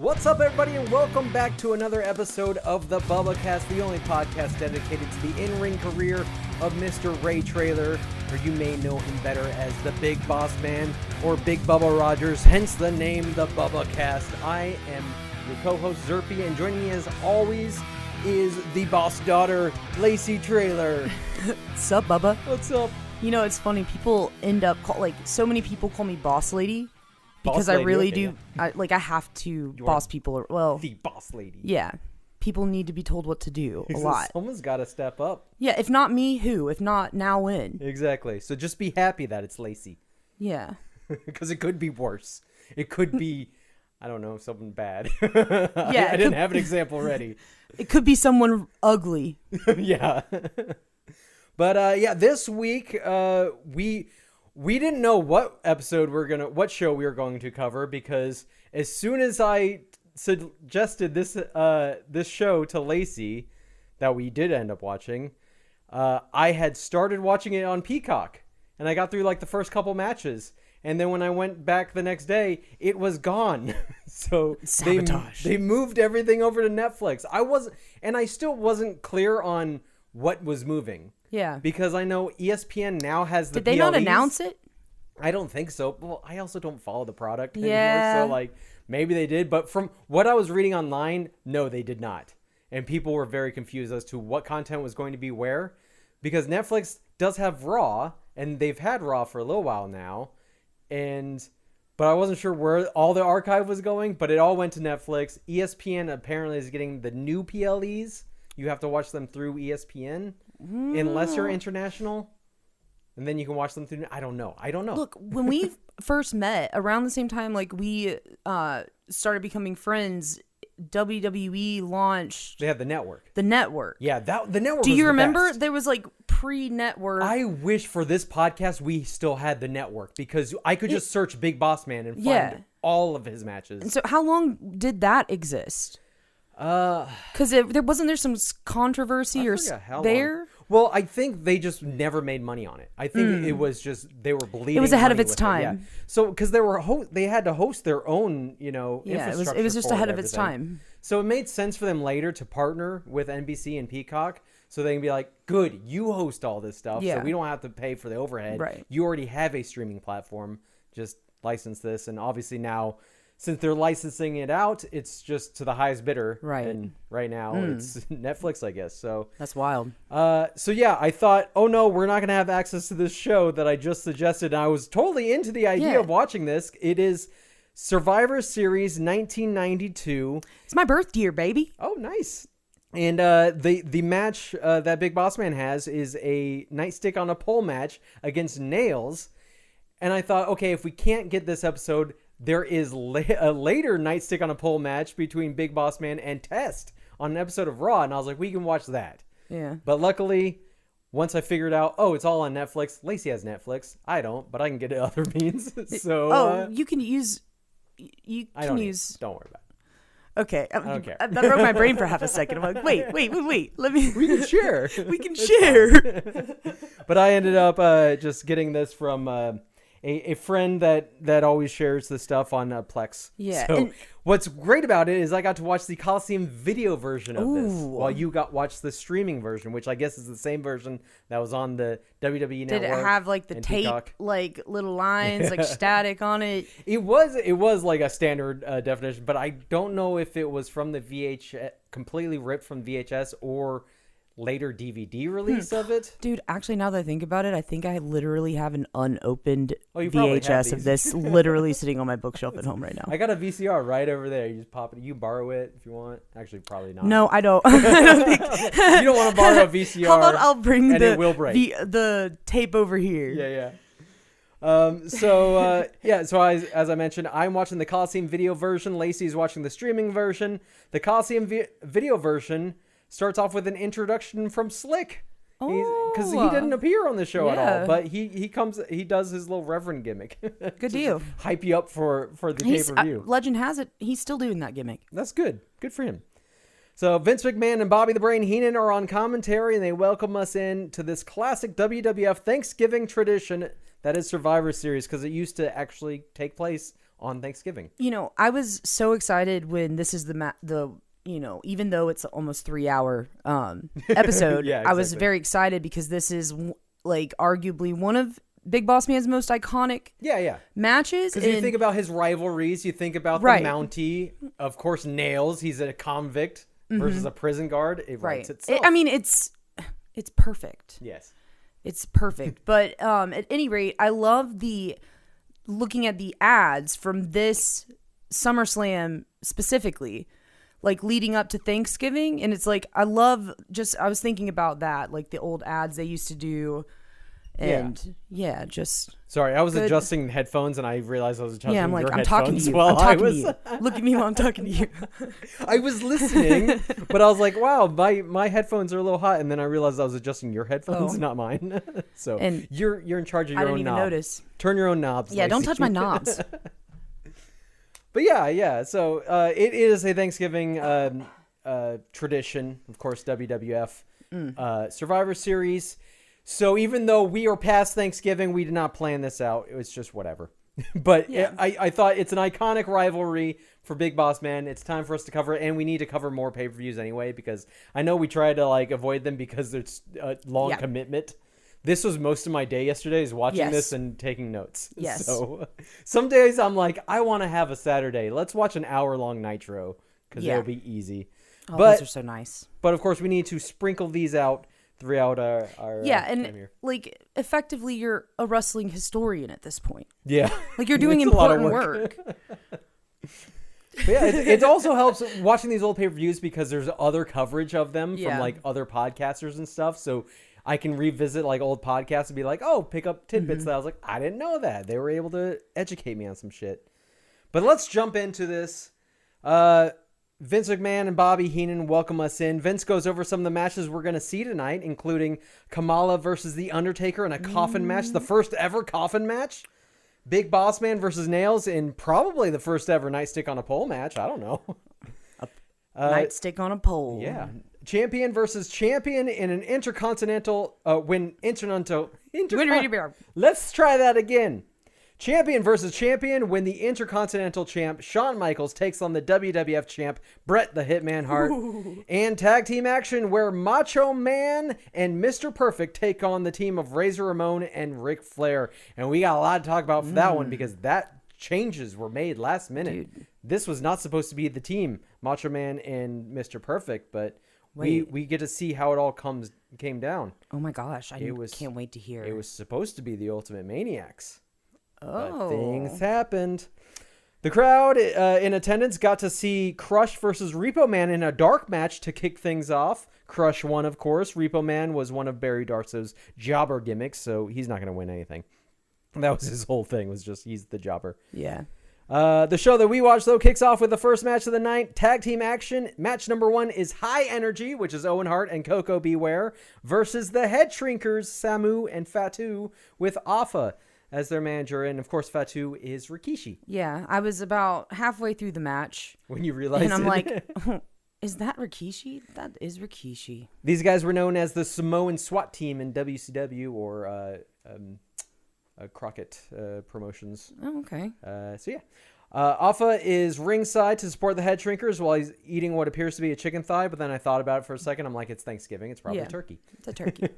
What's up, everybody, and welcome back to another episode of the Bubba Cast, the only podcast dedicated to the in-ring career of Mr. Ray Traylor, or you may know him better as the Big Boss Man or Big Bubba Rogers, hence the name the Bubba Cast. I am your co-host Zerpy, and joining me as always is the boss daughter, Lacy Traylor. What's up, Bubba? What's up? You know, it's funny. People end up so many people call me boss lady because Boss lady, I really okay, do. I have to boss people. The boss lady. Yeah, people need to be told what to do a lot. Someone's got to step up. Yeah, if not me, who? If not now, when? Exactly. So just be happy that it's Lacy. Yeah. Because it could be worse. It could be, I don't know, someone bad. Yeah, I didn't have an example ready. It could be someone ugly. Yeah. But yeah, this week we didn't know what show we were going to cover, because as soon as I suggested this show to Lacy that we did end up watching, I had started watching it on Peacock, and I got through like the first couple matches, and then when I went back the next day, it was gone. So sabotage. They moved everything over to Netflix. I still wasn't clear on what was moving. Yeah. Because I know ESPN now has the Did they PLEs. not announce it? I don't think so. Well, I also don't follow the product Yeah. anymore, so like maybe they did. But from what I was reading online, no, they did not. And people were very confused as to what content was going to be where. Because Netflix does have Raw, and they've had Raw for a little while now. But I wasn't sure where all the archive was going, but it all went to Netflix. ESPN apparently is getting the new PLEs. You have to watch them through ESPN unless you're international. And then you can watch them through. I don't know. Look, when we first met, around the same time, like we started becoming friends, WWE launched. They had the network. The network. Yeah, the network. Do was you the remember? best. There was like pre-network. I wish for this podcast we still had the network, because I could just search Big Boss Man and find all of his matches. And so, how long did that exist? Because there wasn't some controversy or there. Long. Well, I think they just never made money on it. I think it was just they were bleeding. It was ahead of money its with time. It, yeah. So because they had to host their own, infrastructure. It was just for ahead it, of its everything. time. So it made sense for them later to partner with NBC and Peacock, so they can be like, "Good, you host all this stuff, so we don't have to pay for the overhead. Right. You already have a streaming platform. Just license this." And obviously now, since they're licensing it out, it's just to the highest bidder. Right. And right now it's Netflix, I guess. So That's wild. So yeah, I thought, oh no, we're not going to have access to this show that I just suggested. And I was totally into the idea of watching this. It is Survivor Series 1992. It's my birth year, baby. Oh, nice. And the match that Big Boss Man has is a nightstick-on-a-pole match against Nailz. And I thought, okay, if we can't get this episode, there is a later nightstick-on-a-pole match between Big Boss Man and Test on an episode of Raw. And I was like, we can watch that. Yeah. But luckily, once I figured out, it's all on Netflix. Lacy has Netflix. I don't, but I can get it other means. So you can use. Don't worry about it. Okay. I don't care. That broke my brain for half a second. I'm like, wait. Let me. We can share. We can share. But I ended up just getting this from a friend that always shares the stuff on Plex. Yeah. So what's great about it is I got to watch the Coliseum video version of this, Ooh. while you watched the streaming version, which I guess is the same version that was on the WWE Network. Did it have like the tape, Peacock. like little lines, like static on it? It was like a standard definition, but I don't know if it was from the VHS, completely ripped from VHS, or later DVD release of it. Dude, actually, now that I think about it, I think I literally have an unopened you probably have VHS these. of this literally sitting on my bookshelf at home right now. I got a VCR right over there. You just pop it. You borrow it if you want. Actually, probably not. No, I don't. I don't think. You don't want to borrow a VCR. How about I'll bring it will break. the tape over here? Yeah. So as I mentioned, I'm watching the Coliseum video version. Lacy's watching the streaming version. The Coliseum video version starts off with an introduction from Slick. Because he didn't appear on the show at all, but he does his little reverend gimmick. Good deal. Hype you up for the pay-per-view. Legend has it, he's still doing that gimmick. That's good. Good for him. So Vince McMahon and Bobby the Brain Heenan are on commentary, and they welcome us in to this classic WWF Thanksgiving tradition that is Survivor Series, because it used to actually take place on Thanksgiving. I was so excited when this is even though it's almost 3-hour episode, Yeah, I was exactly. very excited because this is like arguably one of Big Boss Man's most iconic matches. Because you think about his rivalries, you think about the Mountie, of course, Nailz. He's a convict versus a prison guard. It writes itself. It's perfect. Yes. It's perfect. But at any rate, I love looking at the ads from this SummerSlam specifically, like leading up to Thanksgiving. And it's like, I was thinking about that, like the old ads they used to do. And just sorry, I was good. Adjusting headphones and I realized I was adjusting I'm like, your I'm headphones talking to you. while I'm talking I was... to you. Look at me while I'm talking to you. I was listening, but I was like, wow, my headphones are a little hot. And then I realized I was adjusting your headphones, not mine. So and you're in charge of your own knob. I didn't even notice. Turn your own knobs. Yeah, Lacy. don't touch my knobs. But yeah. So it is a Thanksgiving tradition, of course, WWF Survivor Series. So even though we are past Thanksgiving, we did not plan this out. It was just whatever. But I thought it's an iconic rivalry for Big Boss Man. It's time for us to cover it, and we need to cover more pay-per-views anyway, because I know we try to avoid them because it's a long commitment. This was most of my day yesterday, is watching this and taking notes. Yes. So some days I'm like, I want to have a Saturday. Let's watch an hour-long Nitro, because it'll be easy. Oh, those are so nice. But of course, we need to sprinkle these out throughout our and time here. like effectively you're a wrestling historian at this point. Yeah. Like you're doing important work. But yeah, it also helps watching these old pay-per-views because there's other coverage of them from like other podcasters and stuff. So I can revisit like old podcasts and be like, oh, pick up tidbits that I was like, I didn't know that. They were able to educate me on some shit. But let's jump into this. Vince McMahon and Bobby Heenan welcome us in. Vince goes over some of the matches we're going to see tonight, including Kamala versus The Undertaker in a coffin match, the first ever coffin match. Big Boss Man versus Nailz in probably the first ever nightstick-on-a-pole match. I don't know. Nightstick-on-a-pole. Yeah. Champion versus champion in an intercontinental... Let's try that again. Champion versus champion when the Intercontinental Champ Shawn Michaels takes on the WWF Champ Bret the Hitman Hart. And tag team action where Macho Man and Mr. Perfect take on the team of Razor Ramon and Ric Flair. And we got a lot to talk about for that one because that changes were made last minute. Dude. This was not supposed to be the team, Macho Man and Mr. Perfect, but we get to see how it all came down. Oh my gosh, can't wait to hear. It was supposed to be the Ultimate Maniacs. Oh. But things happened. The crowd in attendance got to see Crush versus Repo Man in a dark match to kick things off. Crush won, of course. Repo Man was one of Barry Darso's jobber gimmicks, so he's not going to win anything. That was his whole thing, was just he's the jobber. Yeah. The show that we watched, though, kicks off with the first match of the night. Tag team action. Match number 1 is High Energy, which is Owen Hart and Coco Beware, versus the Head Shrinkers, Samu and Fatu, with Afa as their manager, and of course Fatu is Rikishi. Yeah, I was about halfway through the match when you realized and I'm it. like, is that Rikishi? That is Rikishi. These guys were known as the Samoan SWAT team in WCW or Crockett Promotions. Oh, okay. So yeah. Afa is ringside to support the Head Shrinkers while he's eating what appears to be a chicken thigh, but then I thought about it for a second. I'm like, it's Thanksgiving. It's probably turkey. It's a turkey.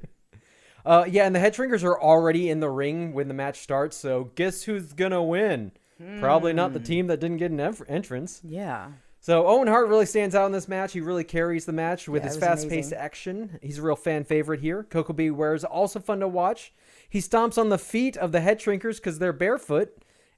And the Head Shrinkers are already in the ring when the match starts, so guess who's going to win? Probably not the team that didn't get an entrance. Yeah. So Owen Hart really stands out in this match. He really carries the match with his fast-paced amazing. action. He's a real fan favorite here. Coco Beware is also fun to watch. He stomps on the feet of the Head Shrinkers because they're barefoot,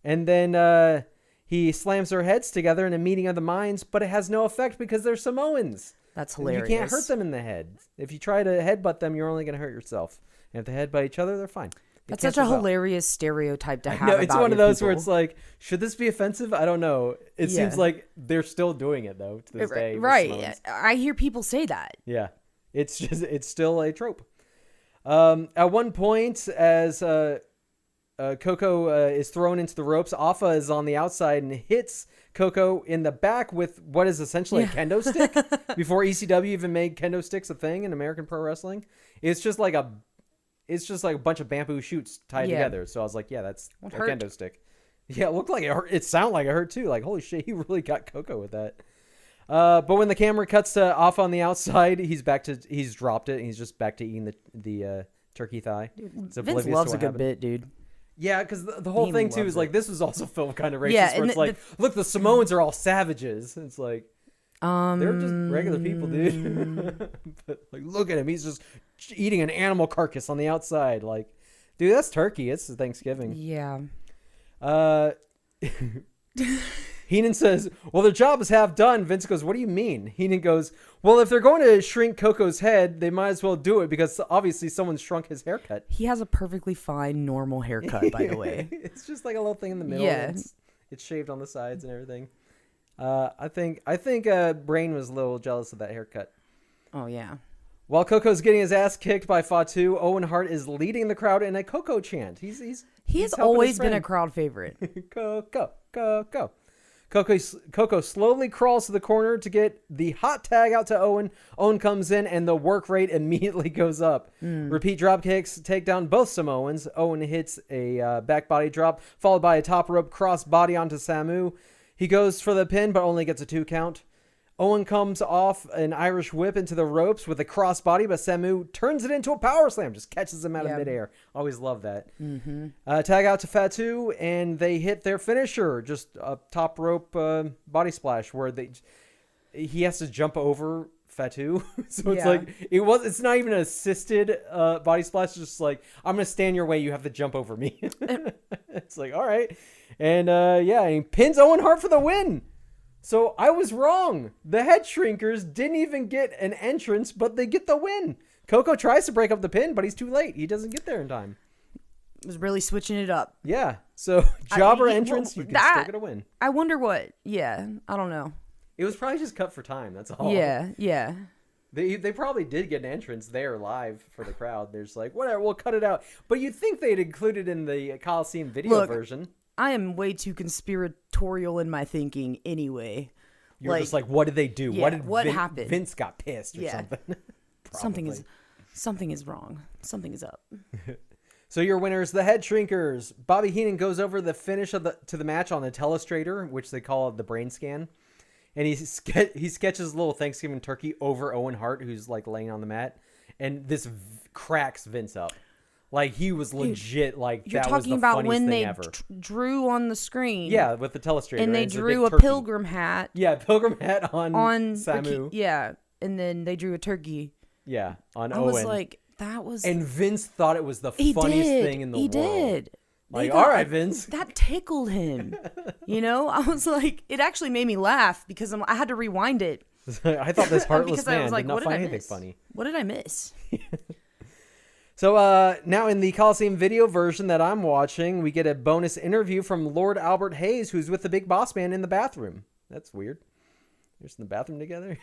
and then he slams their heads together in a meeting of the minds, but it has no effect because they're Samoans. That's hilarious. You can't hurt them in the head. If you try to headbutt them, you're only going to hurt yourself. And if they headbutt each other, they're fine. That's such a hilarious stereotype to have. No, it's one of those people. where it's like, should this be offensive? I don't know. It seems like they're still doing it though to this day. Right. I hear people say that. Yeah. It's still a trope. At one point, as Coco is thrown into the ropes, Afa is on the outside and hits Coco in the back with what is essentially a kendo stick. Before ECW even made kendo sticks a thing in American Pro Wrestling, it's just like a bunch of bamboo shoots tied together. So I was like, yeah, that's a kendo stick. Yeah, it looked like it hurt. It sounded like it hurt too. Like, holy shit, he really got Coco with that. But when the camera cuts to off on the outside, he's dropped it and he's just back to eating the turkey thigh. Dude, Vince loves a good bit, dude. Yeah, because the whole thing too is like, this was also filmed kind of racist. Yeah, where it's like, look, the Samoans are all savages. It's like, they're just regular people, dude. But like, look at him. He's just eating an animal carcass on the outside. Like, dude, that's turkey. It's Thanksgiving. Yeah. Heenan says, well, their job is half done. Vince goes, what do you mean? Heenan goes, well, if they're going to shrink Coco's head, they might as well do it because obviously someone shrunk his haircut. He has a perfbly fine, normal haircut, by the way. It's just like a little thing in the middle. Yeah. It's shaved on the sides and everything. I think Brain was a little jealous of that haircut. Oh, yeah. While Coco's getting his ass kicked by Fatu, Owen Hart is leading the crowd in a Coco chant. He has always been a crowd favorite. Coco, Coco. Coco slowly crawls to the corner to get the hot tag out to Owen. Owen comes in and the work rate immediately goes up. Repeat drop kicks take down both Samoans. Owen hits a back body drop followed by a top rope cross body onto Samu. He goes for the pin but only gets a 2 count. Owen comes off an Irish whip into the ropes with a crossbody, but Samu turns it into a power slam, just catches him out of midair. Always love that. Tag out to Fatu, and they hit their finisher, just a top rope body splash, where he has to jump over Fatu. So it's like it's not even an assisted body splash. It's just like, I'm gonna stand your way. You have to jump over me. It's like, all right, and and he pins Owen Hart for the win. So I was wrong. The head shrinkers didn't even get an entrance, but they get the win. Coco tries to break up the pin, but he's too late. He doesn't get there in time. Was really switching it up. Yeah. So jobber entrance, you can still get a win. I wonder what. Yeah. I don't know. It was probably just cut for time. That's all. Yeah. Yeah. They probably did get an entrance there live for the crowd. They're just like, whatever, we'll cut it out. But you'd think they'd include it in the Coliseum video version. I am way too conspiratorial in my thinking anyway. You're just like, what did they do? Yeah, what happened? Vince got pissed or something. Something is wrong. Something is up. So your winners, the Head Shrinkers. Bobby Heenan goes over the finish to the match on the telestrator, which they call the brain scan. And he sketches a little Thanksgiving turkey over Owen Hart, who's like laying on the mat. And this cracks Vince up. Like, he was legit, like, that was the funniest thing ever. You're talking about when they drew on the screen. Yeah, with the telestrator. And they drew a pilgrim hat. Yeah, pilgrim hat on Samu. Yeah, and then they drew a turkey. Yeah, on Owen. I was like, that was... And Vince thought it was the funniest thing in the world. He did. Like, all right, Vince. That tickled him. You know? I was like, it actually made me laugh because I had to rewind it. I thought this heartless man like, did not find anything funny. What did I miss? So now in the Coliseum video version that I'm watching, we get a bonus interview from Lord Albert Hayes, who's with the Big Boss Man in the bathroom. That's weird. They're just in the bathroom together.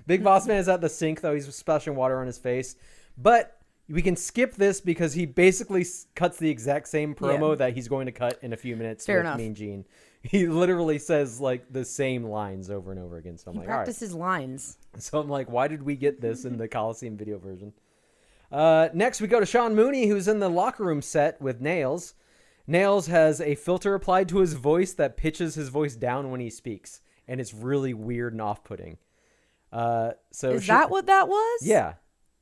Big Boss Man is at the sink, though. He's splashing water on his face. But we can skip this because he basically cuts the exact same promo that he's going to cut in a few minutes with Mean Gene. He literally says like the same lines over and over again. So I'm like, practices lines. So I'm like, why did we get this in the Coliseum video version? Next, we go to Sean Mooney, who's in the locker room set with Nailz. Nailz has a filter applied to his voice that pitches his voice down when he speaks, and it's really weird and off-putting. Is that what that was? Yeah.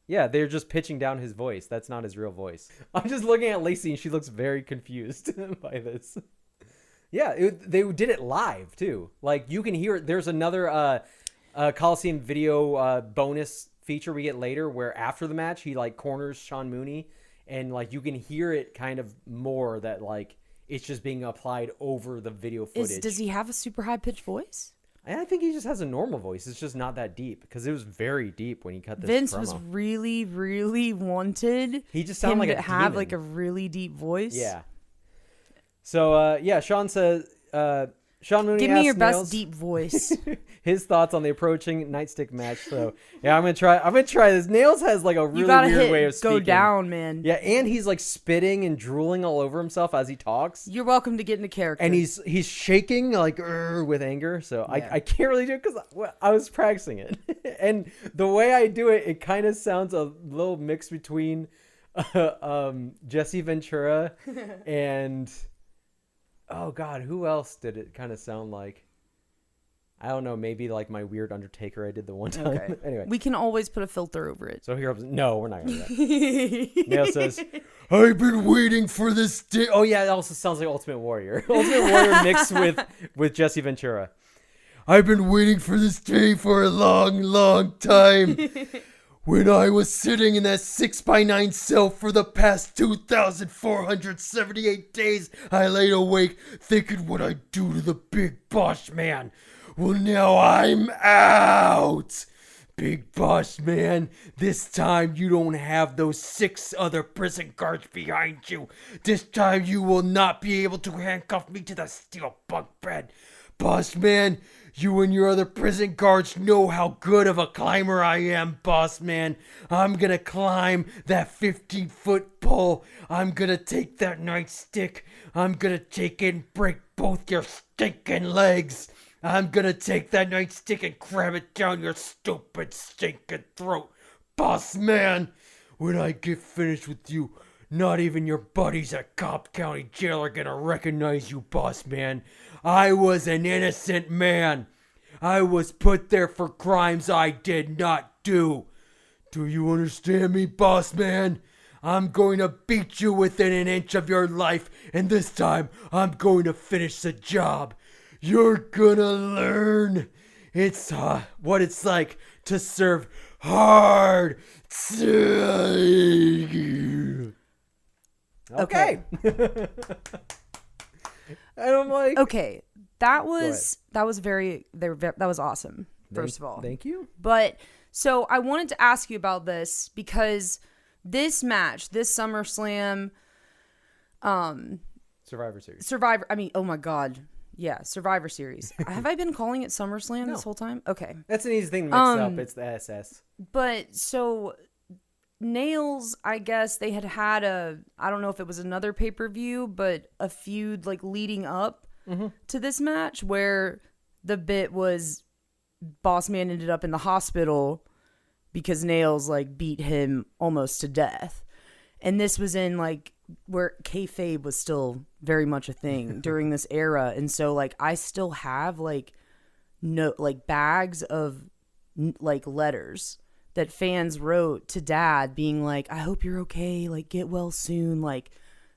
Yeah, they're just pitching down his voice. That's not his real voice. I'm just looking at Lacy, and she looks very confused by this. Yeah, they did it live, too. Like, you can hear it. There's another Coliseum video bonus feature we get later where after the match he like corners Sean Mooney and like you can hear it kind of more that like it's just being applied over the video footage. Does he have a super high pitched voice? I think he just has a normal voice. It's just not that deep because it was very deep when he cut this Vince promo. Was really, really wanted he just sounded like to have like a really deep voice. Yeah. So Sean says Sean Mooney give me your Nailz best deep voice. His thoughts on the approaching Nightstick match. So yeah, I'm gonna try this. Nailz has like a really weird way of speaking. Go down, man. Yeah, and he's like spitting and drooling all over himself as he talks. You're welcome to get into character. And he's shaking like with anger. So yeah. I can't really do it because I was practicing it. And the way I do it, it kind of sounds a little mix between Jesse Ventura and Oh God, who else did it kind of sound like? I don't know. Maybe like my weird Undertaker I did the one time. Okay. Anyway, We can always put a filter over it. so here comes. No, we're not gonna do that. Nail says, "I've been waiting for this day." Oh yeah, it also sounds like Ultimate Warrior. Ultimate Warrior mixed with Jesse Ventura. I've been waiting for this day for a long, long time. When I was sitting in that 6x9 cell for the past 2,478 days, I laid awake thinking what I'd do to the Big Boss Man. Well, now I'm out. Big Boss Man, this time you don't have those 6 other prison guards behind you. This time you will not be able to handcuff me to the steel bunk bed. Boss Man, you and your other prison guards know how good of a climber I am, Boss Man. I'm gonna climb that 15-foot pole. I'm gonna take that nightstick. I'm gonna take it and break both your stinking legs. I'm gonna take that nightstick and cram it down your stupid stinking throat, Boss Man. When I get finished with you, not even your buddies at Cobb County Jail are gonna recognize you, Boss Man. I was an innocent man. I was put there for crimes I did not do. Do you understand me, Boss Man? I'm going to beat you within an inch of your life, and this time I'm going to finish the job. You're gonna learn. It's what it's like to serve hard. Okay. And I'm like, Okay, that was awesome. First of all, thank you. But so I wanted to ask you about this because this match, this SummerSlam, Survivor Series. Oh my God. Yeah, Survivor Series. Have I been calling it SummerSlam this whole time? Okay. That's an easy thing to mix up. It's the SS. But so Nailz, I guess they had I don't know if it was another pay-per-view, but a feud like leading up to this match where the bit was Boss Man ended up in the hospital because Nailz like beat him almost to death. And this was in like where kayfabe was still very much a thing during this era. And so like I still have like bags of like letters that fans wrote to Dad being like, I hope you're okay, like get well soon. Like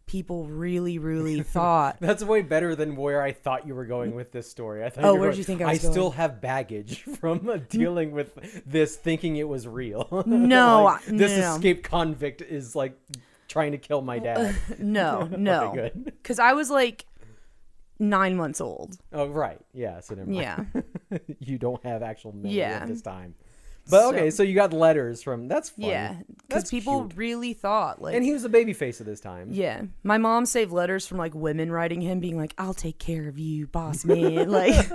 people really, really thought that's way better than where I thought you were going with this story. I thought Oh, where did you think I was going? still have baggage from dealing with this, thinking it was real. No, like, this no. escaped convict is like trying to kill my dad. No. Okay, good. Because I was like 9 months old. Oh, right. Yeah. So never mind. Yeah. You don't have actual memory at this time. But okay, so you got letters from. That's fun. Yeah, because people cute. really thought like. And he was a baby face at this time. Yeah, my mom saved letters from like women writing him, being like, "I'll take care of you, boss man." Like,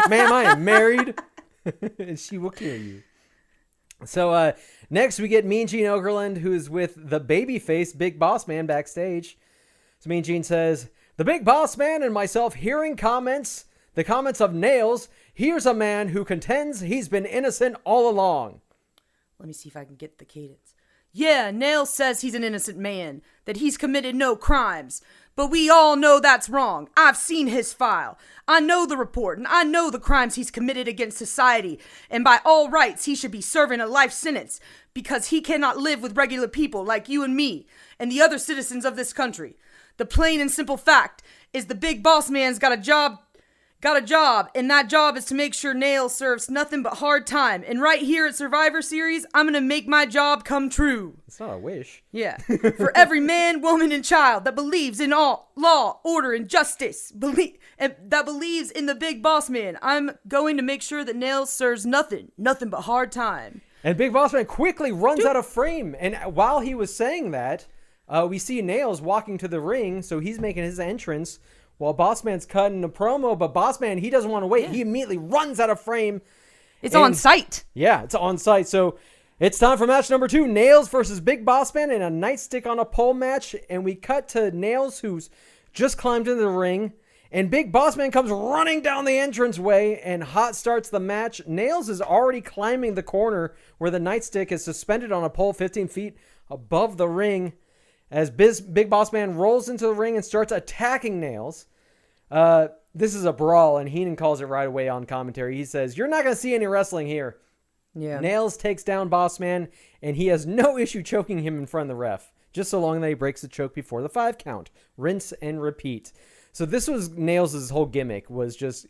ma'am, I am married, and she will kill you. So next we get Mean Gene Okerlund, who's with the babyface Big Boss Man backstage. So Mean Gene says, "The Big Boss Man and myself hearing the comments of Nailz. Here's a man who contends he's been innocent all along." Let me see if I can get the cadence. Yeah, Nailz says he's an innocent man, that he's committed no crimes. But we all know that's wrong. I've seen his file. I know the report, and I know the crimes he's committed against society. And by all rights, he should be serving a life sentence because he cannot live with regular people like you and me and the other citizens of this country. The plain and simple fact is the Big Boss Man's got a job, and that job is to make sure Nailz serves nothing but hard time. And right here at Survivor Series, I'm going to make my job come true. It's not a wish. Yeah. For every man, woman, and child that believes in all law, order, and justice, that believes in the Big Boss Man, I'm going to make sure that Nailz serves nothing but hard time. And Big Boss Man quickly runs out of frame. And while he was saying that, we see Nailz walking to the ring, so he's making his entrance while Boss Man's cutting a promo, but Boss Man, he doesn't want to wait. Yeah. He immediately runs out of frame. It's on site. Yeah, it's on site. So it's time for match number 2, Nailz versus Big Boss Man in a nightstick-on-a-pole match. And we cut to Nailz, who's just climbed into the ring. And Big Boss Man comes running down the entranceway and hot starts the match. Nailz is already climbing the corner where the nightstick is suspended on a pole 15 feet above the ring. As Big Boss Man rolls into the ring and starts attacking Nailz. This is a brawl, and Heenan calls it right away on commentary. He says, "You're not going to see any wrestling here." Yeah. Nailz takes down Boss Man, and he has no issue choking him in front of the ref, just so long that he breaks the choke before the 5 count. Rinse and repeat. So this was Nailz' whole gimmick, was just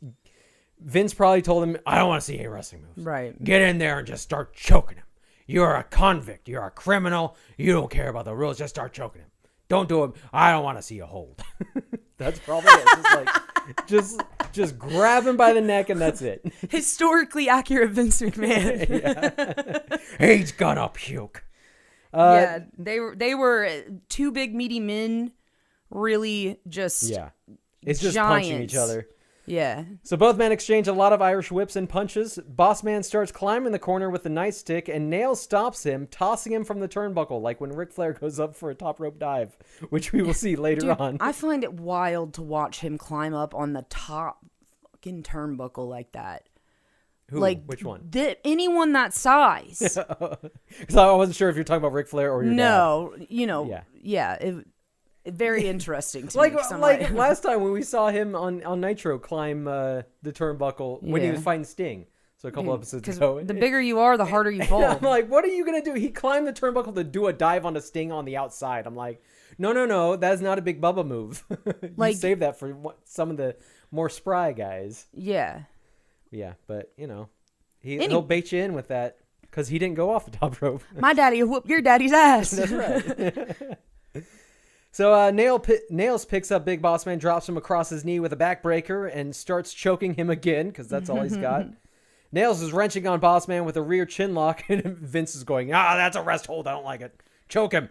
Vince probably told him, "I don't want to see any wrestling moves. Right. Get in there and just start choking him. You're a convict. You're a criminal. You don't care about the rules. Just start choking him. Don't do it. I don't want to see a hold." That's probably it. Just like, just grab him by the neck and that's it. Historically accurate Vince McMahon. He's gonna puke. They were 2 big meaty men, really just It's just giants. punching each other. Yeah. So both men exchange a lot of Irish whips and punches. Boss Man starts climbing the corner with the nightstick, and Nailz stops him, tossing him from the turnbuckle, like when Ric Flair goes up for a top rope dive, which we will see later on. I find it wild to watch him climb up on the top fucking turnbuckle like that. Who? Like, which one? Anyone that size. Because I wasn't sure if you're talking about Ric Flair or your dad. Very interesting to me. Like last time when we saw him on Nitro climb the turnbuckle when he was fighting Sting. So a couple episodes ago. The bigger you are, the harder you fall. I'm like, what are you going to do? He climbed the turnbuckle to do a dive on a Sting on the outside. I'm like, no. That's not a big Bubba move. You save that for some of the more spry guys. Yeah. Yeah, but, he'll bait you in with that because he didn't go off the top rope. My daddy will whoop your daddy's ass. That's right. So Nailz picks up Big Boss Man, drops him across his knee with a backbreaker, and starts choking him again because that's all he's got. Nailz is wrenching on Boss Man with a rear chin lock, and Vince is going, that's a rest hold. I don't like it. Choke him.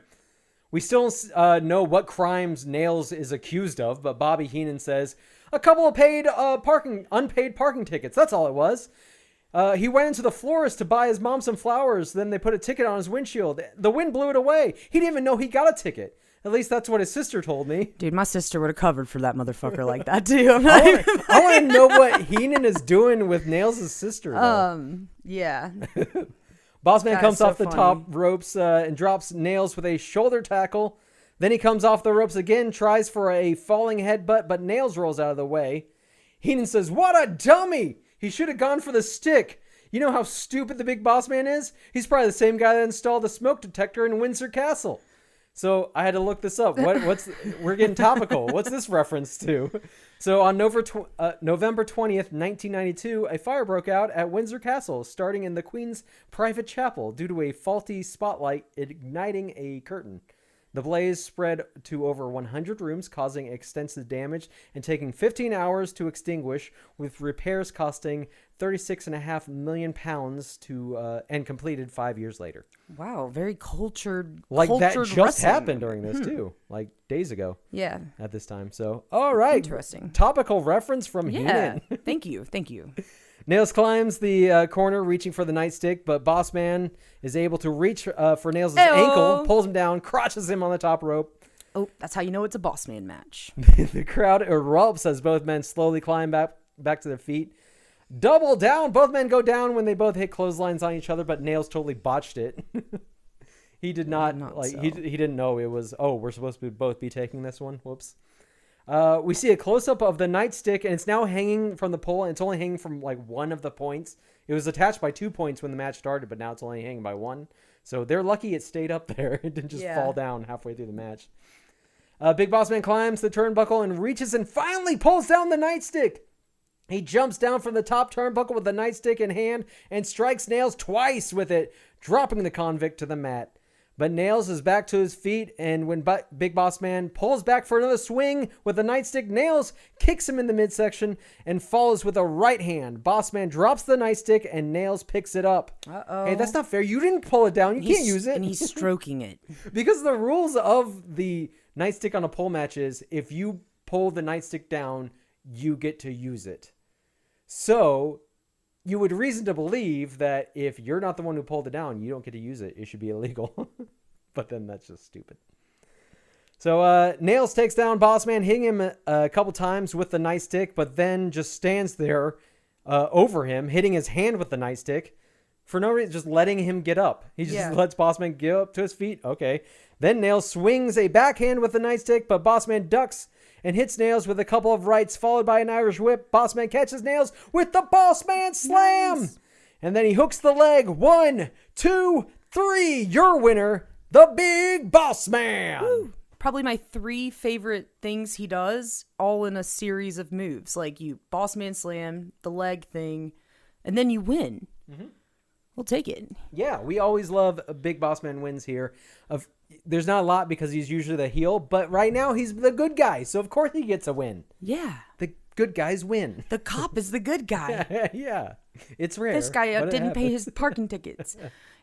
We still know what crimes Nailz is accused of, but Bobby Heenan says, a couple of unpaid parking tickets. That's all it was. He went into the florist to buy his mom some flowers. Then they put a ticket on his windshield. The wind blew it away. He didn't even know he got a ticket. At least that's what his sister told me. Dude, my sister would have covered for that motherfucker like that too. I want to know what Heenan is doing with Nailz' sister. Yeah. Boss Man comes off the top ropes and drops Nailz with a shoulder tackle. Then he comes off the ropes again, tries for a falling headbutt, but Nailz rolls out of the way. Heenan says, "What a dummy! He should have gone for the stick. You know how stupid the Big Boss Man is? He's probably the same guy that installed the smoke detector in Windsor Castle." So I had to look this up. We're getting topical. What's this reference to? So on November 20th, 1992, a fire broke out at Windsor Castle, starting in the Queen's private chapel due to a faulty spotlight igniting a curtain. The blaze spread to over 100 rooms, causing extensive damage and taking 15 hours to extinguish, with repairs costing £36.5 million and completed 5 years later. Wow, very cultured. Like that just wrestling. happened during this too, like days ago. Yeah. At this time. So, all right. Interesting. Topical reference from Heenan. Thank you. Nailz climbs the corner, reaching for the nightstick, but Boss Man is able to reach for Nailz' ankle, pulls him down, crotches him on the top rope. Oh, that's how you know it's a Boss Man match. The crowd erupts as both men slowly climb back to their feet. Double down. Both men go down when they both hit clotheslines on each other, but Nailz totally botched it. He did not he didn't know it was, we're supposed to both be taking this one. Whoops. We see a close-up of the nightstick, and it's now hanging from the pole, and it's only hanging from like one of the points. It was attached by 2 points when the match started, but now it's only hanging by one. So they're lucky it stayed up there. It didn't just fall down halfway through the match. Big Boss Man climbs the turnbuckle and reaches and finally pulls down the nightstick. He jumps down from the top turnbuckle with the nightstick in hand and strikes Nailz twice with it, dropping the convict to the mat. But Nailz is back to his feet, and when Big Boss Man pulls back for another swing with the nightstick, Nailz kicks him in the midsection and follows with a right hand. Boss Man drops the nightstick, and Nailz picks it up. Uh-oh. Hey, that's not fair. You didn't pull it down. You can't use it. And he's stroking it. Because the rules of the nightstick-on-a-pole match is if you pull the nightstick down, you get to use it. So you would reason to believe that if you're not the one who pulled it down, you don't get to use it. It should be illegal. But then that's just stupid. So Nailz takes down Boss Man, hitting him a couple times with the nightstick, but then just stands there over him, hitting his hand with the nightstick for no reason, just letting him get up. He just lets Boss Man get up to his feet. Okay. Then Nailz swings a backhand with the nightstick, but Boss Man ducks and hits Nailz with a couple of rights, followed by an Irish whip. Boss Man catches Nailz with the Boss Man Slam. Nice. And then he hooks the leg. 1, 2, 3. Your winner, the Big Boss Man. Woo. Probably my 3 favorite things he does, all in a series of moves. Like you Boss Man Slam, the leg thing, and then you win. Mm-hmm. We'll take it. Yeah, we always love a Big Boss Man wins here. There's not a lot because he's usually the heel, but right now he's the good guy, so of course he gets a win. Yeah. The good guys win. The cop is the good guy. Yeah. It's rare. This guy didn't pay his parking tickets.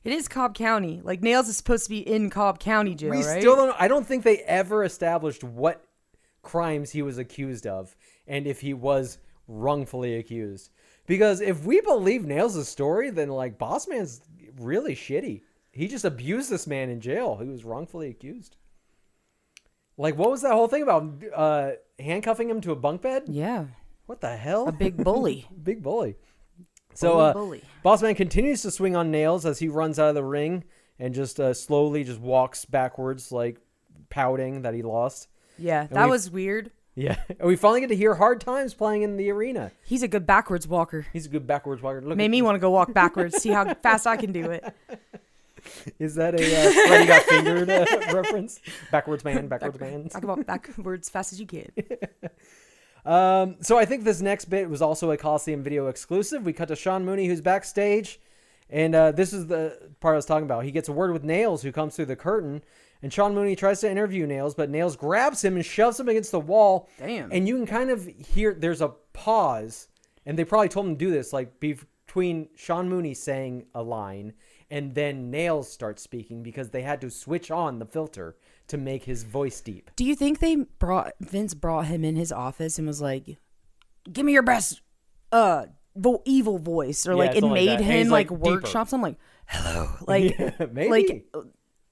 It is Cobb County. Like, Nailz is supposed to be in Cobb County jail, right? I don't think they ever established what crimes he was accused of and if he was wrongfully accused. Because if we believe Nailz' story, then, like, Boss Man's really shitty. He just abused this man in jail. He was wrongfully accused. Like, what was that whole thing about handcuffing him to a bunk bed? Yeah. What the hell? A big bully. Big bully. So, Boss Man continues to swing on Nailz as he runs out of the ring and just slowly just walks backwards, like, pouting that he lost. Yeah, that was weird. Yeah. And we finally get to hear Hard Times playing in the arena. He's a good backwards walker. Look, made me want to go walk backwards, see how fast I can do it. Is that a Freddy Got Fingered reference? Backwards man. I can walk backwards fast as you can. So I think this next bit was also a Coliseum video exclusive. We cut to Sean Mooney, who's backstage. And this is the part I was talking about. He gets a word with Nailz, who comes through the curtain. And Sean Mooney tries to interview Nailz, but Nailz grabs him and shoves him against the wall. Damn. And you can kind of hear there's a pause. And they probably told him to do this, like between Sean Mooney saying a line and then Nailz starts speaking because they had to switch on the filter to make his voice deep. Do you think Vince brought him in his office and was like, give me your best evil voice, or like it made him like workshops? I'm like, hello, like maybe. Like,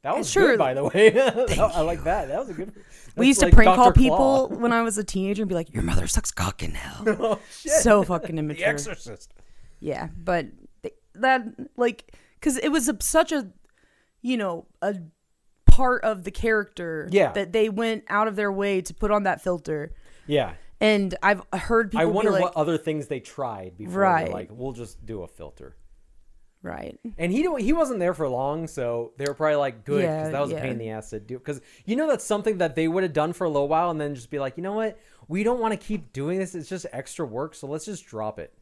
that was good, by the way. I like that. That was a good. We used to prank call people when I was a teenager and be like, your mother sucks cock in hell. Oh, shit. So fucking immature. The Exorcist. Yeah, but that, like, because it was such a, a part of the character that they went out of their way to put on that filter. Yeah. And I've heard people wonder be like, what other things they tried before they're like, we'll just do a filter. Right. And he wasn't there for long, so they were probably like, good, because that was a pain in the ass to do. Because that's something that they would have done for a little while and then just be like, you know what? We don't want to keep doing this. It's just extra work, so let's just drop it.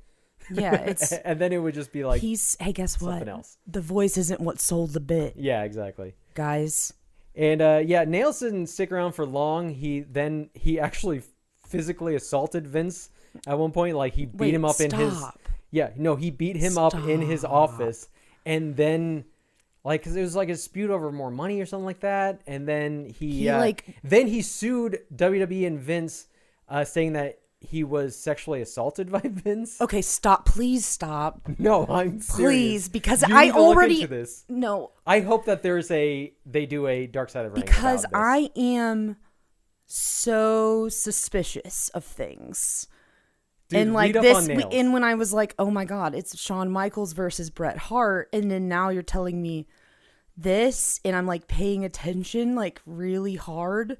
Yeah, it's and then it would just be like, hey, guess what? Something else. The voice isn't what sold the bit. Yeah, exactly. Guys. And Nailz didn't stick around for long. He actually physically assaulted Vince at one point. Like he beat him up in his. Yeah, no, he beat him up in his office, and then, like, 'cause it was like a dispute over more money or something like that, and then then he sued WWE and Vince, saying that he was sexually assaulted by Vince. Okay, stop! Please stop. No, I'm serious. Please, because I already look into this. No. I hope that they do a Dark Side of Ring because I am so suspicious of things. Dude, and like this, and when I was like, oh my God, it's Shawn Michaels versus Bret Hart. And then now you're telling me this, and I'm like paying attention like really hard.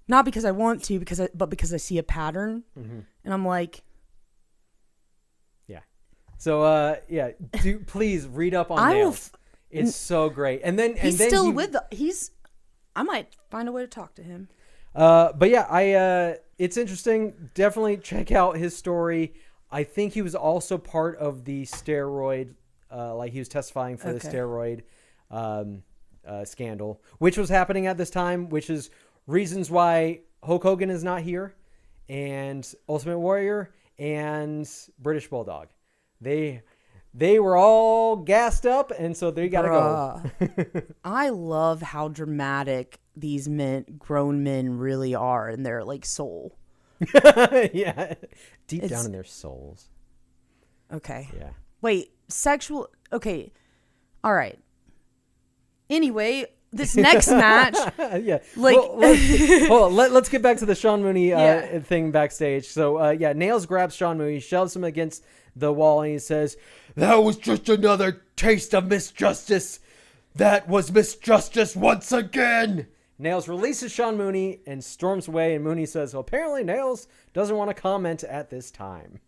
Not because I want to, but because I see a pattern. Mm-hmm. And I'm like. Yeah. So, please read up on Nailz. It's so great. And then I might find a way to talk to him. But yeah, it's interesting. Definitely check out his story. I think he was also part of the steroid, like he was testifying for the steroid scandal, which was happening at this time, which is reasons why Hulk Hogan is not here, and Ultimate Warrior and British Bulldog. They were all gassed up, and so they gotta go. I love how dramatic these grown men really are in their like soul. Yeah, deep down in their souls. Okay. Yeah. Wait, sexual. Okay. All right. Anyway, this next match. Yeah. Like, let's get back to the Sean Mooney thing backstage. So, Nailz grabs Sean Mooney, shoves him against the wall, and he says, "That was just another taste of misjustice. That was misjustice once again." And Nailz releases Sean Mooney and storms away, and Mooney says, well, apparently Nailz doesn't want to comment at this time.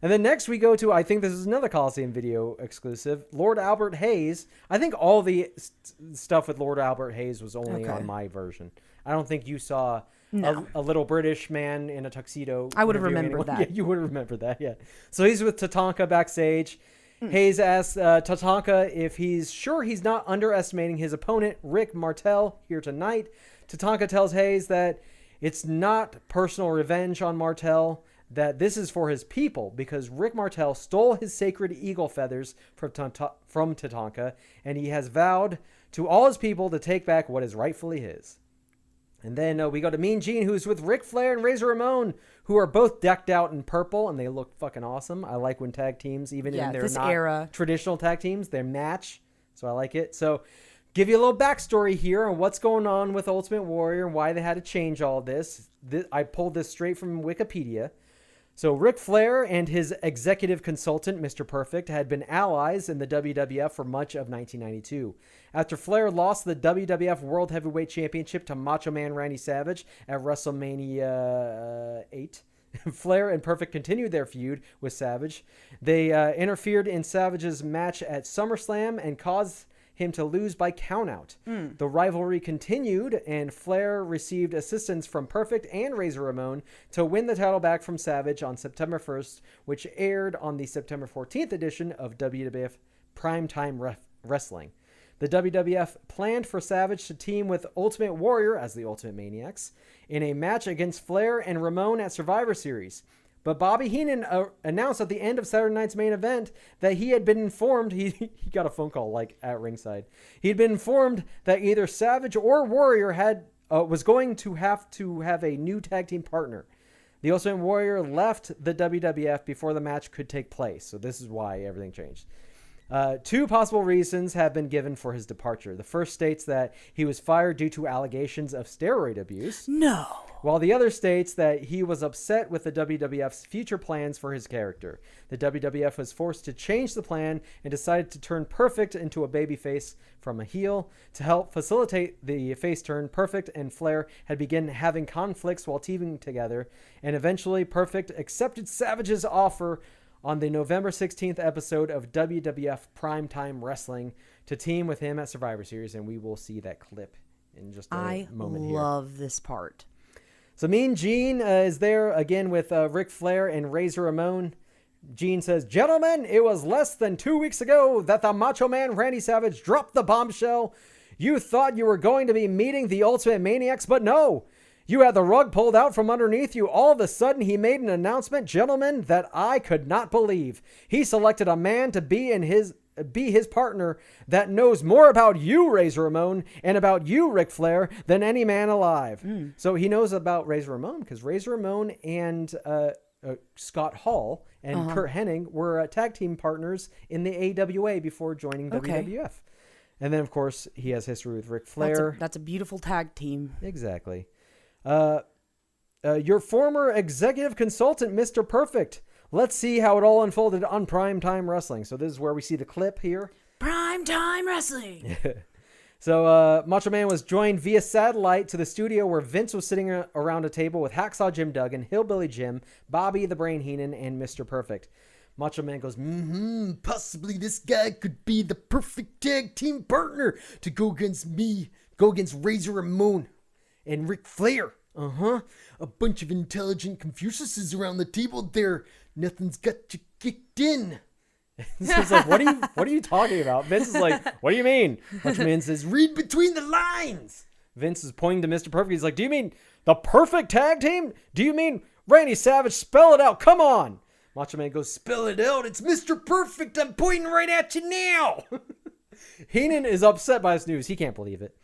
And then next we go to, I think this is another Coliseum video exclusive, Lord Albert Hayes. I think all the stuff with Lord Albert Hayes was only on my version. I don't think you saw a little British man in a tuxedo. I would have remembered that. Yeah, you would have remembered that, yeah. So he's with Tatanka backstage. Hayes asks Tatanka if he's sure he's not underestimating his opponent, Rick Martel, here tonight. Tatanka tells Hayes that it's not personal revenge on Martel, that this is for his people, because Rick Martel stole his sacred eagle feathers from Tatanka, and he has vowed to all his people to take back what is rightfully his. And then we go to Mean Gene, who's with Ric Flair and Razor Ramon, who are both decked out in purple, and they look fucking awesome. I like when tag teams, even in their not traditional tag teams, they match, so I like it. So give you a little backstory here on what's going on with Ultimate Warrior and why they had to change all this. I pulled this straight from Wikipedia. So Ric Flair and his executive consultant, Mr. Perfect, had been allies in the WWF for much of 1992. After Flair lost the WWF World Heavyweight Championship to Macho Man Randy Savage at WrestleMania 8, Flair and Perfect continued their feud with Savage. They interfered in Savage's match at SummerSlam and caused him to lose by countout. The rivalry continued, and Flair received assistance from Perfect and Razor Ramon to win the title back from Savage on September 1st, which aired on the September 14th edition of WWF Primetime Wrestling. The WWF planned for Savage to team with Ultimate Warrior as the Ultimate Maniacs in a match against Flair and Ramon at Survivor Series. But Bobby Heenan announced at the end of Saturday night's main event that he had been informed, he got a phone call like at ringside. He'd been informed that either Savage or Warrior was going to have a new tag team partner. The Ultimate Warrior left the WWF before the match could take place. So this is why everything changed. Two possible reasons have been given for his departure. The first states that he was fired due to allegations of steroid abuse. No. While the other states that he was upset with the WWF's future plans for his character. The WWF was forced to change the plan and decided to turn Perfect into a babyface from a heel. To help facilitate the face turn, Perfect and Flair had begun having conflicts while teaming together, and eventually Perfect accepted Savage's offer on the November 16th episode of WWF Primetime Wrestling to team with him at Survivor Series, and we will see that clip in just a moment here. I love this part. So Mean Gene is there again with Ric Flair and Razor Ramon. Gene says, "Gentlemen, it was less than 2 weeks ago that the Macho Man Randy Savage dropped the bombshell. You thought you were going to be meeting the Ultimate Maniacs, but no. You had the rug pulled out from underneath you. All of a sudden, he made an announcement, gentlemen, that I could not believe. He selected a man to be his partner that knows more about you, Razor Ramon, and about you, Ric Flair, than any man alive." So he knows about Razor Ramon because Razor Ramon and Scott Hall and Kurt Hennig were tag team partners in the AWA before joining WWF. And then, of course, he has history with Ric Flair. That's a beautiful tag team. Exactly. Your former executive consultant, Mr. Perfect. Let's see how it all unfolded on Primetime Wrestling. So this is where we see the clip here. Primetime Wrestling. So Macho Man was joined via satellite to the studio where Vince was sitting around a table with Hacksaw Jim Duggan, Hillbilly Jim, Bobby the Brain Heenan, and Mr. Perfect. Macho Man goes, possibly this guy could be the perfect tag team partner to go against Razor Ramon and Ric Flair. A bunch of intelligent Confuciuses around the table there. Nothing's got you kicked in. It's like, what are you talking about? Vince is like, what do you mean? Macho Man says, read between the lines. Vince is pointing to Mr. Perfect. He's like, do you mean the perfect tag team? Do you mean Randy Savage? Spell it out. Come on. Macho Man goes, spell it out. It's Mr. Perfect. I'm pointing right at you now. Heenan is upset by this news. He can't believe it.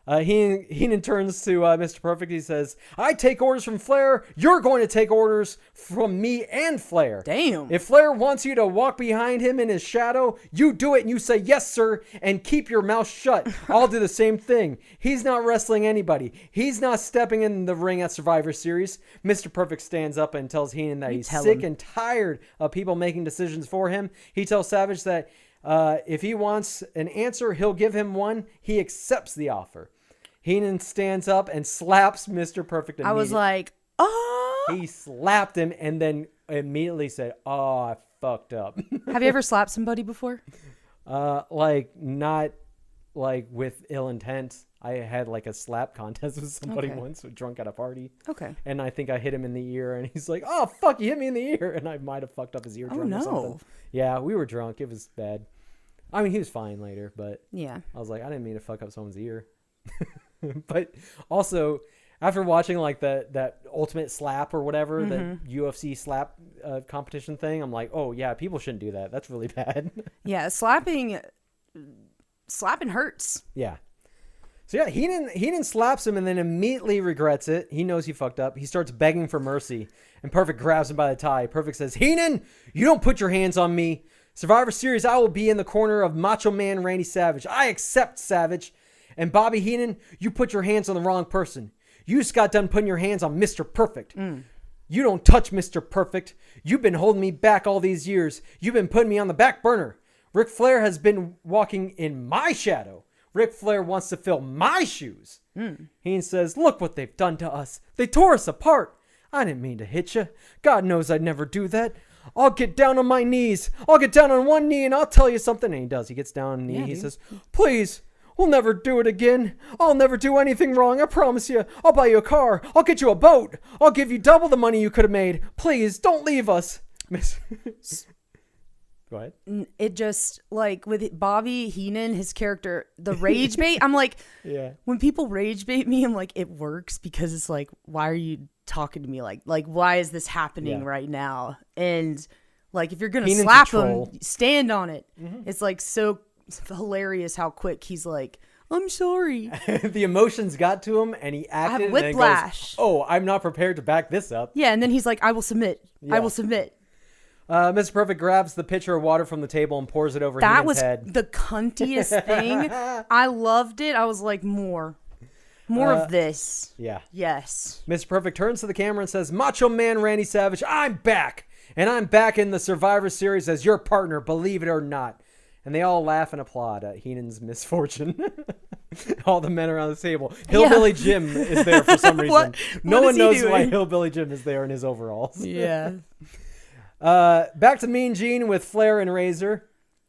Heenan turns to Mr. Perfect. He says, I take orders from Flair. You're going to take orders from me and Flair. Damn. If Flair wants you to walk behind him in his shadow, you do it and you say, yes, sir, and keep your mouth shut. I'll do the same thing. He's not wrestling anybody. He's not stepping in the ring at Survivor Series. Mr. Perfect stands up and tells Heenan that he's sick and tired of people making decisions for him. He tells Savage that if he wants an answer, he'll give him one. He accepts the offer. Heenan stands up and slaps Mr. Perfect immediately. I was like, oh. He slapped him and then immediately said, oh, I fucked up. Have you ever slapped somebody before? Like, not like with ill intent. I had like a slap contest with somebody once, drunk at a party. Okay. And I think I hit him in the ear, and he's like, "Oh fuck, you hit me in the ear," and I might have fucked up his eardrum or something. Yeah, we were drunk. It was bad. I mean, he was fine later, but yeah, I was like, I didn't mean to fuck up someone's ear. But also, after watching like that ultimate slap or whatever, the UFC slap competition thing, I'm like, oh yeah, people shouldn't do that. That's really bad. Yeah, slapping hurts. Yeah. So yeah, Heenan slaps him and then immediately regrets it. He knows he fucked up. He starts begging for mercy. And Perfect grabs him by the tie. Perfect says, Heenan, you don't put your hands on me. Survivor Series, I will be in the corner of Macho Man Randy Savage. I accept Savage. And Bobby Heenan, you put your hands on the wrong person. You just got done putting your hands on Mr. Perfect. You don't touch Mr. Perfect. You've been holding me back all these years. You've been putting me on the back burner. Ric Flair has been walking in my shadow. Ric Flair wants to fill my shoes. Heenan says, look what they've done to us. They tore us apart. I didn't mean to hit you. God knows I'd never do that. I'll get down on my knees. I'll get down on one knee and I'll tell you something. And he does. He gets down on a knee. Yeah, he says, please, we'll never do it again. I'll never do anything wrong. I promise you. I'll buy you a car. I'll get you a boat. I'll give you double the money you could have made. Please, don't leave us. Go ahead. It just, like, with Bobby Heenan, his character, the rage bait, I'm like, when people rage bait me, I'm like, it works because it's like, why are you talking to me? Like why is this happening right now? And, like, if you're going to slap him, stand on it. It's, like, so hilarious how quick he's like, I'm sorry. The emotions got to him and he acted. I have whiplash. And goes, oh, I'm not prepared to back this up. Yeah, and then he's like, I will submit. I will submit. Mr. Perfect grabs the pitcher of water from the table and pours it over Heenan's head. That was the cuntiest thing. I loved it. I was like, more of this. Yeah. Yes. Mr. Perfect turns to the camera and says, Macho Man Randy Savage, I'm back. And I'm back in the Survivor Series as your partner, believe it or not. And they all laugh and applaud at Heenan's misfortune. All the men around the table. Hillbilly Jim is there for some reason. No one knows why Hillbilly Jim is there in his overalls. Yeah. Back to Mean Gene with Flair and Razor.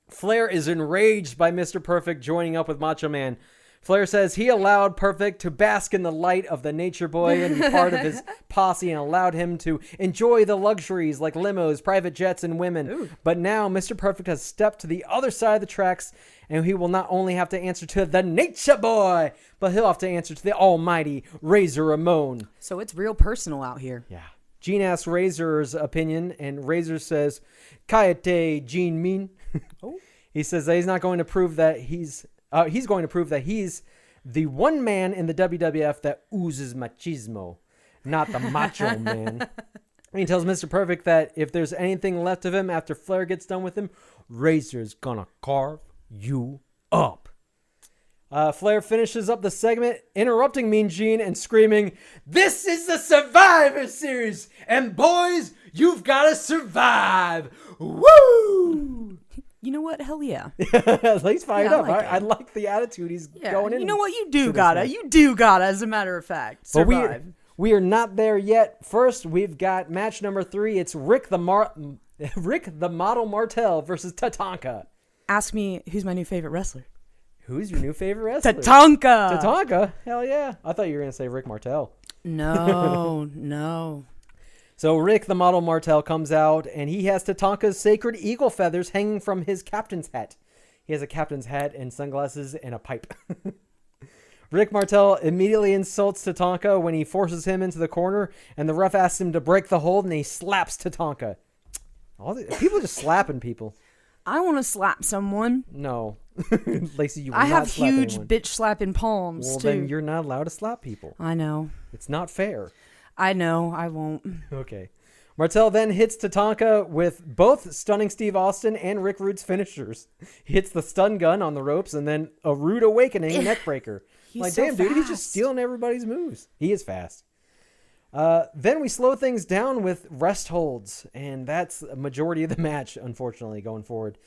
Flair is enraged by Mr. Perfect joining up with Macho Man. Flair says he allowed Perfect to bask in the light of the Nature Boy and be part of his posse and allowed him to enjoy the luxuries like limos, private jets, and women. Ooh. But now Mr. Perfect has stepped to the other side of the tracks and he will not only have to answer to the Nature Boy, but he'll have to answer to the almighty Razor Ramon. So it's real personal out here. Yeah. Gene asks Razor's opinion, and Razor says, Kayate Gene Mean. He says that he's not going to prove that he's going to prove that he's the one man in the WWF that oozes machismo, not the Macho Man. And he tells Mr. Perfect that if there's anything left of him after Flair gets done with him, Razor's gonna carve you up. Flair finishes up the segment, interrupting Mean Gene and screaming, this is the Survivor Series, and boys, you've got to survive. Woo! You know what? Hell yeah. He's fired up. I like the attitude he's going in. You know what? You do gotta. You do gotta, as a matter of fact. Survive. But we are not there yet. First, we've got match number 3. It's Rick the Model Martel versus Tatanka. Ask me who's my new favorite wrestler. Who's your new favorite wrestler? Tatanka. Tatanka? Hell yeah. I thought you were going to say Rick Martel. No, no. So Rick the Model Martel comes out, and he has Tatanka's sacred eagle feathers hanging from his captain's hat. He has a captain's hat and sunglasses and a pipe. Rick Martel immediately insults Tatanka when he forces him into the corner, and the ref asks him to break the hold, and he slaps Tatanka. People just slapping people. I want to slap someone. No. Lacy, you will I not have slap huge anyone. bitch slapping palms, Well, too. then you're not allowed to slap people. I know. It's not fair. I know. I won't. Okay. Martel then hits Tatanka with both stunning Steve Austin and Rick Rude's finishers. He hits the stun gun on the ropes and then a rude awakening neckbreaker. He's so damn, dude, he's just fast. stealing everybody's moves. He is fast. Then we slow things down with rest holds, and that's a majority of the match, unfortunately, going forward.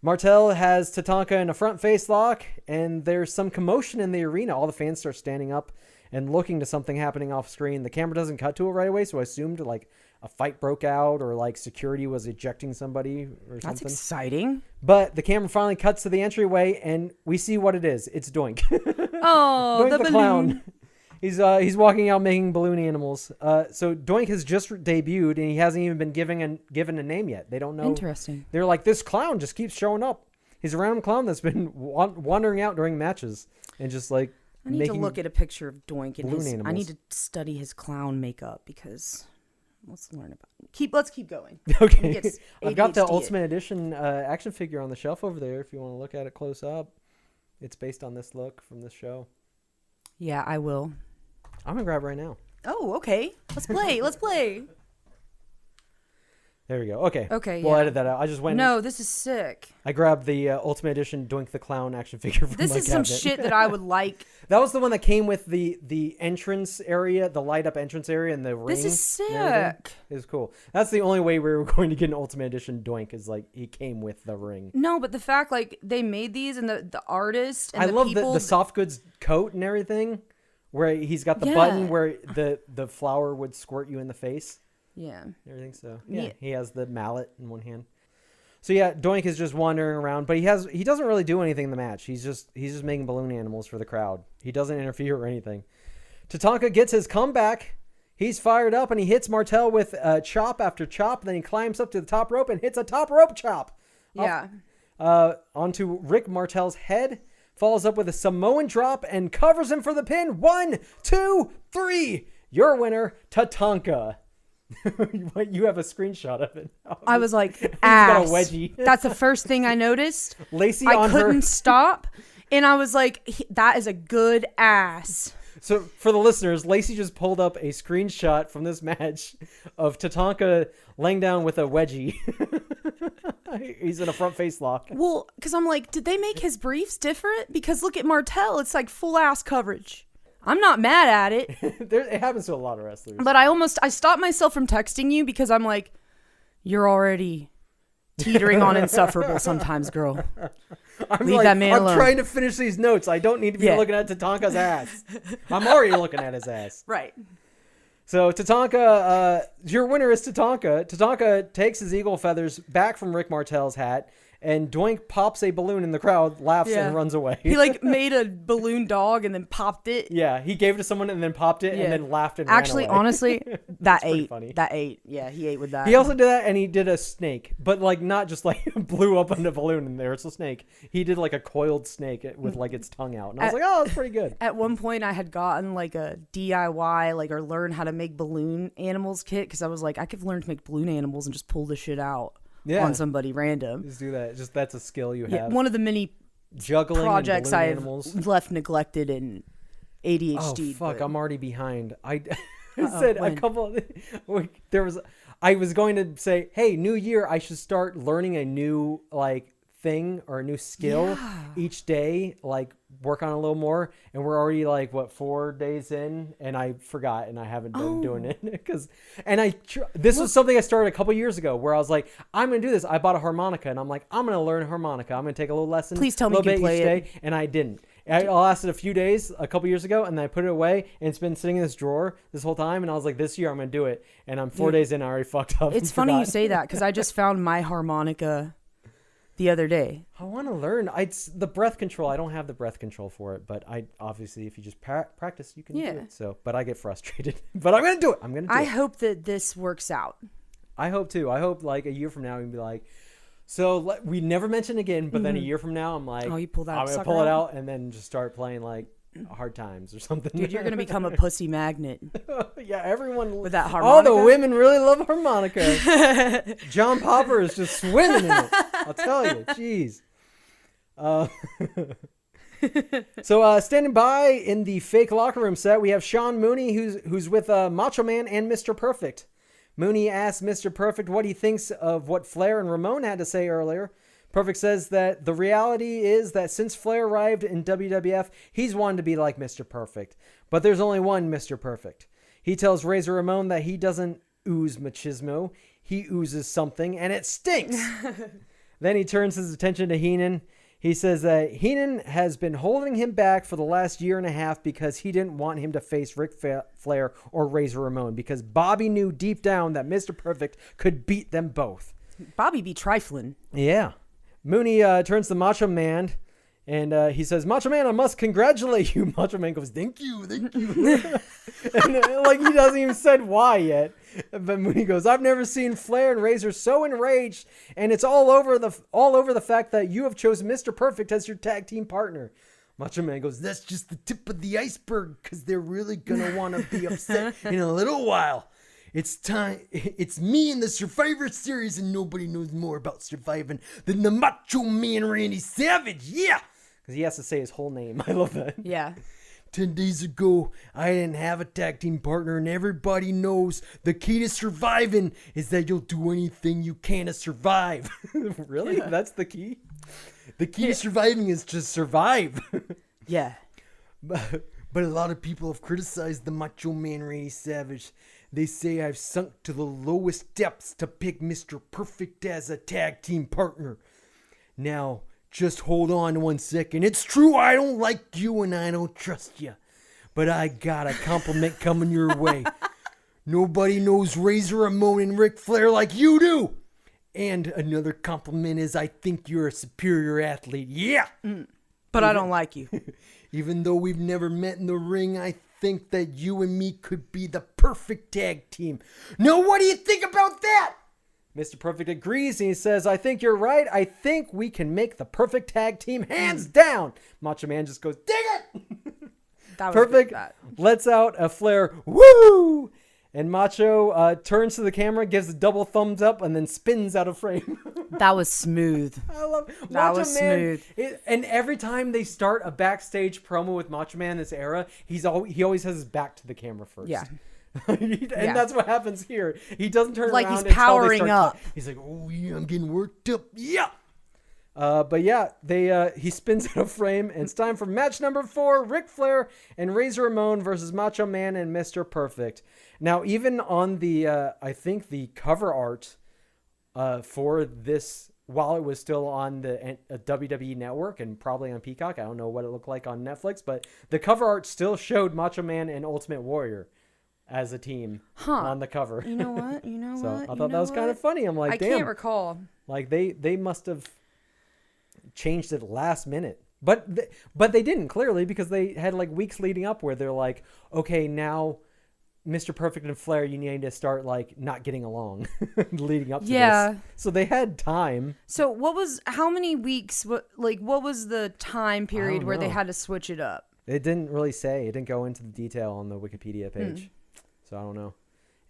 Martel has Tatanka in a front face lock, and there's some commotion in the arena. All the fans start standing up and looking to something happening off screen. The camera doesn't cut to it right away, so I assumed like a fight broke out or like security was ejecting somebody or something. That's exciting. But the camera finally cuts to the entryway, and we see what it is. It's Doink. Oh, Doink the clown. He's walking out making balloon animals. So Doink has just debuted, and he hasn't even been given a name yet. They don't know. Interesting. They're like, this clown just keeps showing up. He's a random clown that's been wandering out during matches and just like I need to look at a picture of Doink and balloon animals. I need to study his clown makeup because let's learn about it. Let's keep going. Okay. I've got the ADHD Ultimate Edition action figure on the shelf over there if you want to look at it close up. It's based on this look from this show. Yeah, I will. I'm going to grab it right now. Oh, okay. Let's play. Let's play. There we go. Okay. Okay, We'll yeah. edit that out. I just went. No, this is sick. I grabbed the Ultimate Edition Doink the Clown action figure from This my is some cabinet. shit that I would like. That was the one that came with the entrance area, the light up entrance area, and the ring. This is sick. It was cool. That's the only way we were going to get an Ultimate Edition Doink is like he came with the ring. No, but the fact like they made these and the artist and I the love people the soft goods coat and everything, where he's got the Yeah. button where the flower would squirt you in the face. Yeah. Everything. So yeah, Yeah. he has the mallet in one hand. So yeah, Doink is just wandering around, but he doesn't really do anything in the match. He's just making balloon animals for the crowd. He doesn't interfere or anything. Tatanka gets his comeback. He's fired up and he hits Martel with chop after chop. Then he climbs up to the top rope and hits a top rope chop. Yeah. Onto Rick Martel's head. Follows up with a Samoan drop and covers him for the pin. 1, 2, 3. Your winner, Tatanka. You have a screenshot of it. I was like, He's ass. got a wedgie. That's the first thing I noticed. Lacy I on couldn't her. stop. And I was like, that is a good ass. So for the listeners, Lacy just pulled up a screenshot from this match of Tatanka laying down with a wedgie. He's in a front face lock. Well, because I'm like, did they make his briefs different? Because look at Martel. It's like full ass coverage. I'm not mad at it. It happens to a lot of wrestlers. But I stopped myself from texting you because I'm like, you're already teetering on insufferable sometimes, girl. Leave that man alone. I'm trying to finish these notes. I don't need to be looking at Tatanka's ass. I'm already looking at his ass. Right. So Tatanka, your winner is Tatanka. Tatanka takes his eagle feathers back from Rick Martel's hat, and Doink pops a balloon in the crowd, laughs, and runs away. He like made a balloon dog and then popped it. Yeah, he gave it to someone and then popped it and then laughed and Actually, ran away. honestly, that ate. funny. That ate. Yeah, he ate with that. He also did that, and he did a snake, but like not just like blew up on a balloon in there. It's a snake. He did like a coiled snake with like its tongue out, and I was like, oh, that's pretty good. At one point, I had gotten like a DIY, like or learn how to make balloon animals kit because I was like, I could learn to make balloon animals and just pull this shit out on somebody random. Just do that. Just that's a skill you have. One of the many juggling projects and balloon I've animals. left neglected in ADHD. Oh fuck! but- I'm already behind. I said when? a couple. There was. I was going to say, hey, new year. I should start learning a new like thing or a new skill each day. Like work on a little more. And we're already like 4 days in, and I forgot, and I haven't been doing it because. And this was something I started a couple years ago where I was like, I'm gonna do this. I bought a harmonica, and I'm like, I'm gonna learn harmonica. I'm gonna take a little lesson. Please tell me you can play it. And I didn't. I lasted a few days a couple years ago, and then I put it away, and it's been sitting in this drawer this whole time. And I was like, this year I'm going to do it. And I'm 4 days in, I already fucked up. It's funny you say that because I just found my harmonica the other day. I want to learn. It's the breath control. I don't have the breath control for it, but I obviously, if you just practice, you can do it. So, but I get frustrated. But I'm going to do it. I'm going to do it. I hope that this works out. I hope too. I hope like a year from now we can be like, so we never mention again, but then a year from now, I'm like, Oh, you pull that I'm gonna sucker pull it out? out and then just start playing like Hard Times or something. Dude, you're going to become a pussy magnet. Yeah, everyone With that All harmonica? the women really love harmonica. John Popper is just swimming in it. I'll tell you, jeez. So standing by in the fake locker room set, we have Sean Mooney, who's with Macho Man and Mr. Perfect. Mooney asks Mr. Perfect what he thinks of what Flair and Ramon had to say earlier. Perfect says that the reality is that since Flair arrived in WWF, he's wanted to be like Mr. Perfect. But there's only one Mr. Perfect. He tells Razor Ramon that he doesn't ooze machismo. He oozes something, and it stinks. Then he turns his attention to Heenan. He says that Heenan has been holding him back for the last year and a half because he didn't want him to face Ric Flair or Razor Ramon because Bobby knew deep down that Mr. Perfect could beat them both. Bobby be trifling. Yeah. Mooney turns to Macho Man and he says, Macho Man, I must congratulate you. Macho Man goes, thank you. And like he doesn't even said why yet. But Mooney goes, I've never seen Flair and Razor so enraged, and it's all over the fact that you have chosen Mr. Perfect as your tag team partner. Macho Man goes, that's just the tip of the iceberg, because they're really gonna want to be upset in a little while. It's time. It's me in the Survivor Series, and nobody knows more about surviving than the Macho Man Randy Savage. Yeah, because he has to say his whole name. I love that. Yeah. 10 days ago, I didn't have a tag team partner, and everybody knows the key to surviving is that you'll do anything you can to survive. Really? Yeah. That's the key? The key to surviving is to survive. Yeah. But a lot of people have criticized the Macho Man Randy Savage. They say I've sunk to the lowest depths to pick Mr. Perfect as a tag team partner. Now, just hold on 1 second. It's true, I don't like you and I don't trust you. But I got a compliment coming your way. Nobody knows Razor Ramon and Ric Flair like you do. And another compliment is I think you're a superior athlete. Yeah. But I don't like you. Even though we've never met in the ring, I think that you and me could be the perfect tag team. Now, what do you think about that? Mr. Perfect agrees, and he says, I think you're right. I think we can make the perfect tag team, hands down. Macho Man just goes, dig it! That was Perfect good. lets out a Flair, woo! And Macho turns to the camera, gives a double thumbs up, and then spins out of frame. That was smooth. I love that. Macho Was Man. smooth. And every time they start a backstage promo with Macho Man in this era, he always has his back to the camera first. Yeah. And that's what happens here. He doesn't turn like around he's powering until they up. He's like, oh yeah, I'm getting worked up. Yeah. But yeah, he spins out of frame, and it's time for match number 4: Ric Flair and Razor Ramon versus Macho Man and Mr. Perfect. Now, even on the I think the cover art for this, while it was still on the WWE Network and probably on Peacock, I don't know what it looked like on Netflix, but the cover art still showed Macho Man and Ultimate Warrior as a team on the cover. You know what? So I thought that was kind of funny. I'm like, damn. I can't recall. Like they must have changed it last minute. But they didn't, clearly, because they had like weeks leading up where they're like, okay, now Mr. Perfect and Flair, you need to start like not getting along leading up to this. So they had time. So how many weeks, what was the time period where they had to switch it up? It didn't really say. It didn't go into the detail on the Wikipedia page. So I don't know.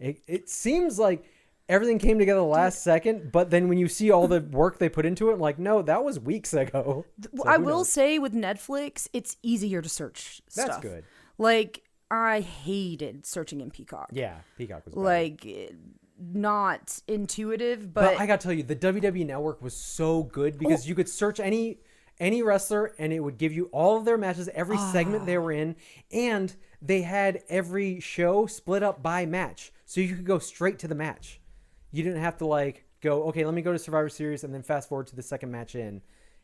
It seems like everything came together last second, but then when you see all the work they put into it, like, no, that was weeks ago. So I will say with Netflix, it's easier to search stuff. That's good. Like, I hated searching in Peacock. Yeah, Peacock was bad. Like, not intuitive, but I gotta tell you, the WWE Network was so good because you could search any wrestler and it would give you all of their matches, every segment they were in, and they had every show split up by match, so you could go straight to the match. You didn't have to like go, okay, let me go to Survivor Series and then fast forward to the second match in.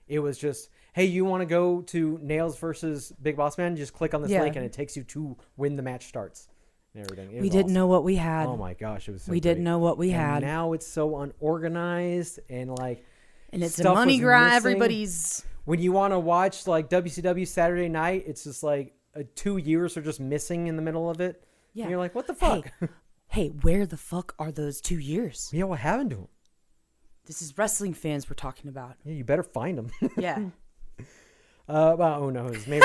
It was just, hey, you want to go to Nailz versus Big Boss Man? Just click on this link and it takes you to when the match starts and everything. We didn't know what we had. Oh my gosh, it was so We didn't know what we had. Now it's so unorganized and like, and it's a money grab. Everybody's. When you want to watch like WCW Saturday Night, it's just like 2 years are just missing in the middle of it. Yeah. And you're like, what the fuck? Hey, where the fuck are those 2 years? Yeah, what happened to them? This is wrestling fans we're talking about. Yeah, you better find them. Yeah. Well, who knows? Maybe